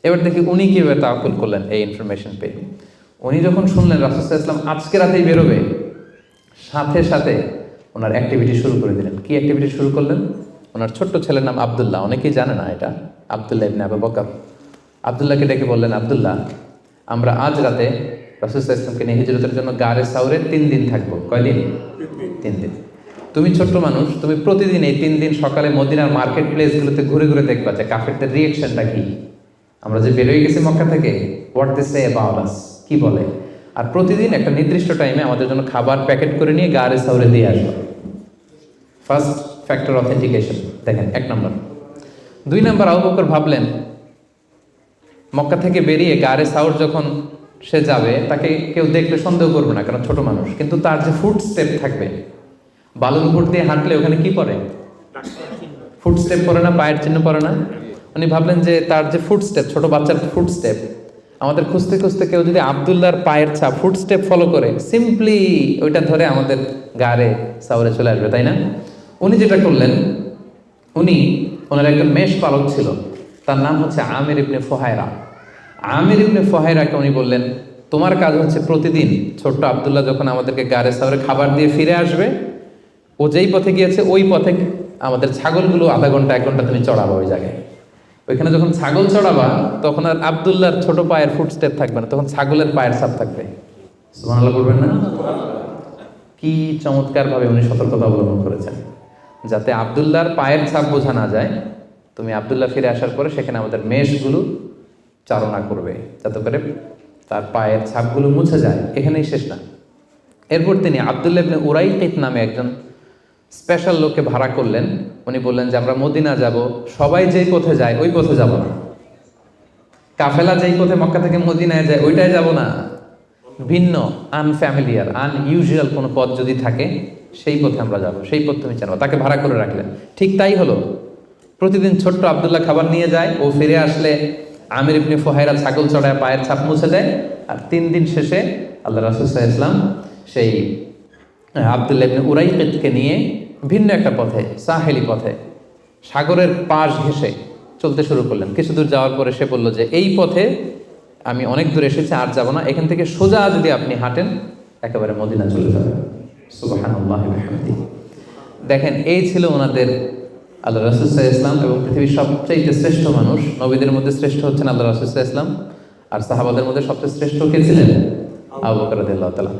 Speaker 1: এবার দেখি উনি কিভাবে তাওয়াক্কুল করলেন এই ইনফরমেশন পেয়ে। উনি যখন শুনলেন রাসূল সাল্লাল্লাহু আলাইহি ওয়াসাল্লাম আজকে রাতেই বেরোবে, সাথে সাথে ওনার অ্যাক্টিভিটি শুরু করে দিলেন। কি অ্যাক্টিভিটি শুরু করলেন? ওনার ছোট্ট ছেলের নাম আব্দুল্লাহ, অনেকেই জানে না এটা, আব্দুল্লাহ ইবনে আবু বকর। আব্দুল্লাহকে ডেকে বললেন, আব্দুল্লাহ, আমরা আজ রাতে রাসূল সাল্লাল্লাহু আলাইহি ওয়াসাল্লামকে নিয়ে হিজরতের জন্য গারে সাউরে 3 দিন থাকবো। কয়দিন? 3 দিন। তুমি ছোট্ট মানুষ, তুমি প্রতিদিন এই 3 দিন সকালে মদিনার মার্কেট প্লেসগুলোতে ঘুরে ঘুরে দেখবা যে কাফেরদের রিয়েকশনটা কি। আমরা যে বেরোয় গেছি মক্কা থেকে, what they say about us, কি বলে। আর প্রতিদিন একটা নির্দিষ্ট টাইমে আমাদের জন্য খাবার প্যাকেট করে নিয়ে গারে সাউরে দিয়ে আসবো। ফার্স্ট ফ্যাক্টর অথেন্টিকেশন দেখেন, 1 নম্বর। 2 নম্বর, আবু বকর ভাবলেন মক্কা থেকে বেরিয়ে গারে সাউর যখন সে যাবে তাকে কেউ দেখলে সন্দেহ করবে না, কারণ ছোট মানুষ। কিন্তু তার যে ফুট স্টেপ থাকবে, বালুর উপর দিয়ে হাঁটলে ওখানে কি পড়ে? ফুট স্টেপ পড়ে না, পায়ের চিহ্ন পড়ে না। উনি ভাবলেন যে তার যে ফুট স্টেপ, ছোট বাচ্চার ফুট স্টেপ, আমাদের খুঁজতে খুঁজতে কেউ যদি আব্দুল্লাহর পায়ের ছাপ ফুট স্টেপ ফলো করে, সিম্পলি ওইটা ধরে আমাদের গারে সাউরে চলে আসবে, তাই না? উনি যেটা করলেন, উনি ওনার একজন মেষ পালক ছিল, তার নাম হচ্ছে আমির ইবনে ফুহায়রা। আমির ইবনে ফুহায়রাকে উনি বললেন, তোমার কাজ হচ্ছে প্রতিদিন ছোট্ট আব্দুল্লাহ যখন আমাদেরকে গারে সাউরে খাবার দিয়ে ফিরে আসবে, ও যেই পথে গিয়েছে ওই পথে আমাদের ছাগলগুলো আধা ঘন্টা 1 ঘন্টা তুমি চড়াবা ওই জায়গায়। ওইখানে যখন ছাগল চড়াবা তখন আর আব্দুল্লাহর ছোট পায়ের ফুট স্টেপ থাকবে না, তখন ছাগলের পায়ের ছাপ থাকবে। সুবহানাল্লাহ বলবেন না? কি চমৎকার ভাবে উনি সতর্কতা অবলম্বন করেছেন, যাতে আব্দুল্লাহর পায়ের ছাপ বোঝা না যায়। তুমি আব্দুল্লাহ ফিরে আসার পরে সেখানে আমাদের মেষগুলো চারণা করবে, যাতে করে তার পায়ের ছাপগুলো মুছে যায়। এখানেই শেষ না, এরপর তিনি আব্দুল্লাহ ইবনে উরাইকিত নামে একজন স্পেশাল লোককে ভাড়া করলেন। উনি বললেন যে আমরা মদিনা যাব, সবাই যেই পথে যায় ওই পথে যাব না, কাফেলা যেই পথে মক্কা থেকে মদিনায় যায় ওইটাই যাব না, ভিন্ন আনফ্যামিলিয়ার আনইউজুয়াল কোনো পথ যদি থাকে সেই পথে আমরা যাব, সেই পথ তুমি জানো। তাকে ভাড়া করে রাখলেন। ঠিক তাই হলো। প্রতিদিন ছোট্ট আব্দুল্লাহ খাবার নিয়ে যায়, ও ফিরে আসলে আমির ইবনে ফুহায়রা ছাগল চড়ায় পায়ের ছাপ মুছে দেয়। আর 3 দিন শেষে আল্লাহ রাসূল সাল্লাল্লাহু আলাইহি ওয়াসাল্লাম সেই আব্দুল্লাহ ইবনে উরাইকিতকে নিয়ে ভিন্ন একটা পথে, সাহেলি পথে, সাগরের পাশ ঘেঁষে চলতে শুরু করলেন। কিছু দূর যাওয়ার পরে সে বলল যে এই পথে আমি অনেক দূর এসেছি, আর যাব না, এখান থেকে সোজা যদি আপনি হাঁটেন একেবারে মদিনা চলে যাবেন। সুবহানাল্লাহি ওয়া বিহামদিহি। দেখেন, এই ছিল ওনাদের আল্লাহ রাসূল সাল্লাল্লাহু আলাইহি ওয়াসাল্লাম, এবং পৃথিবীর সবচেয়ে শ্রেষ্ঠ মানুষ। নবীদের মধ্যে শ্রেষ্ঠ হচ্ছেন আল্লাহ রাসূল সাল্লাল্লাহু আলাইহি ওয়াসাল্লাম, আর সাহাবাদের মধ্যে সবচেয়ে শ্রেষ্ঠ কে ছিলেন? আবু বকর রাদিয়াল্লাহু তাআলা।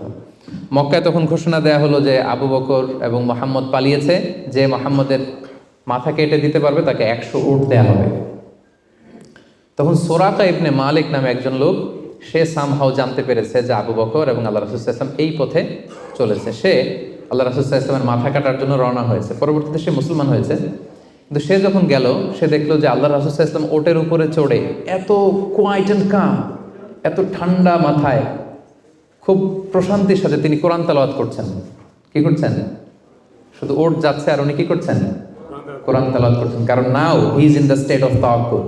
Speaker 1: মক্কায় তখন ঘোষণা দেয়া হলো যে আবু বকর এবং মুহাম্মদ পালিয়েছে, যে মুহাম্মদের মাথা কেটে দিতে পারবে তাকে 100 উট দেয়া হবে। তখন সুরাকা ইবনে মালিক নামে একজন লোক, সে সামহাও জানতে পেরেছে যে আবু বকর এবং আল্লাহ রাসূল সাল্লাল্লাহু আলাইহি ওয়াসাল্লাম এই পথে চলেছে। সে আল্লাহ রাসূল সাল্লাল্লাহু আলাইহি ওয়াসাল্লামের মাথা কাটার জন্য রওনা হয়েছে। পরবর্তীতে সে মুসলমান হয়েছে। কিন্তু সে যখন গেল, সে দেখলো যে আল্লাহ রাসূল সাল্লাল্লাহু আলাইহি ওয়াসাল্লাম ওটের উপরে চড়ে এত কোয়াইট অ্যান্ড কাম, এত ঠান্ডা মাথায়, খুব প্রশান্তির সাথে তিনি কোরআন তেলাওয়াত করছেন। কি করছেন? শুধু ওট যাচ্ছে আর উনি কি করছেন? কোরআন তেলাওয়াত করছেন। কারণ now he is in the state of তাওয়াক্কুল।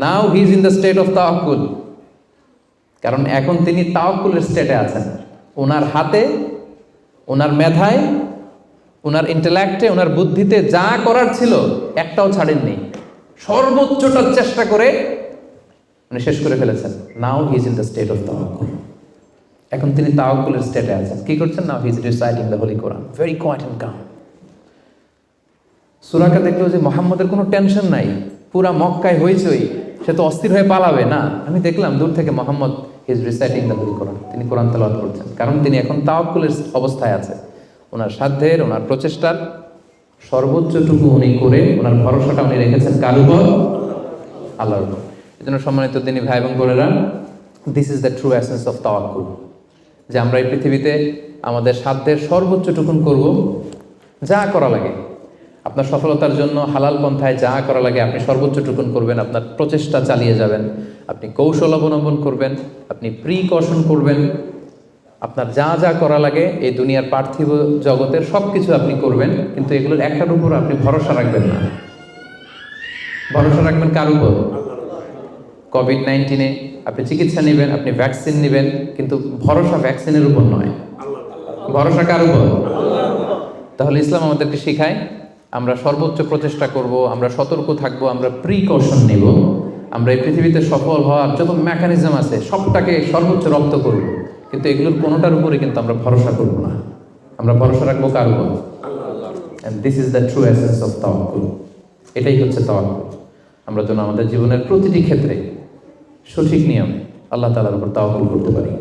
Speaker 1: Now he is in the state of তাওয়াক্কুল। কারণ এখন তিনি তাওয়াক্কুলের স্টেটে আছেন। ওনার হাতে, ওনার মেধায়, ওনার ইন্টেলেক্টে, ওনার বুদ্ধিতে যা করার ছিল একটাও ছাড়েননি। সর্বোচ্চটা চেষ্টা করে উনি শেষ করে ফেলেছেন। Now he is in the state of তাওয়াক্কুল। এখন তিনি তাওয়াক্কুলের স্টেটে আছেন। কি করছেন? Now he is reciting the holy Quran, very quiet and calm. সুরাকা দেখলো যে মুহাম্মদের কোনো টেনশন নাই, পুরা মক্কায় হইচই, সে তো অস্থির হয়ে পালাবে না। আমি দেখলাম দূর থেকে Muhammad he is reciting the holy Quran, তিনি কোরআন তেলাওয়াত করছেন। কারণ তিনি এখন তাওয়াক্কুলের অবস্থায় আছে। ওনার সাধ্যের, ওনার প্রচেষ্টার সর্বোচ্চটুকু উনি করে ওনার ভরসাটা উনি রেখেছেন কার উপর? আল্লাহর উপর। এই জন্য সম্মানিত দিনী ভাই এবং বোনেরা, this is the true essence of তাওয়াক্কুল, যে আমরা এই পৃথিবীতে আমাদের সাধ্যের সর্বোচ্চটুকুন করব, যা করা লাগে আপনার সফলতার জন্য হালাল পন্থায় যা করা লাগে আপনি সর্বোচ্চটুকুন করবেন, আপনার প্রচেষ্টা চালিয়ে যাবেন, আপনি কৌশল অবলম্বন করবেন, আপনি প্রিকশন করবেন, আপনার যা যা করা লাগে এই দুনিয়ার পার্থিব জগতের সব কিছু আপনি করবেন, কিন্তু এগুলোর একটার উপর আপনি ভরসা রাখবেন না। ভরসা রাখবেন কার উপর? কোভিড-19 আপনি চিকিৎসা নেবেন, আপনি ভ্যাকসিন নেবেন, কিন্তু ভরসা ভ্যাকসিনের উপর নয়, ভরসা কার উপর? তাহলে ইসলাম আমাদেরকে শেখায় আমরা সর্বোচ্চ প্রচেষ্টা করব, আমরা সতর্ক থাকব, আমরা প্রিকশন নেব, আমরা এই পৃথিবীতে সফল হওয়ার যত মেকানিজম আছে সবটাকে সর্বোচ্চ রপ্ত করব, কিন্তু এগুলোর কোনোটার উপরে কিন্তু আমরা ভরসা করব না। আমরা ভরসা রাখবো কার উপর? And this is the true essence of তাওয়াক্কুল। এটাই হচ্ছে তাওয়াক্কুল। আমরা যেন আমাদের জীবনের প্রতিটি ক্ষেত্রে সঠিক নিয়মে আল্লাহ তাআলার উপর তাওয়াক্কুল করতে পারি।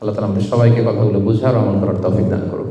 Speaker 1: আল্লাহ তাআলা আমাদের সবাইকে কথাগুলো বুঝার ও আমল করার তৌফিক দান করুন।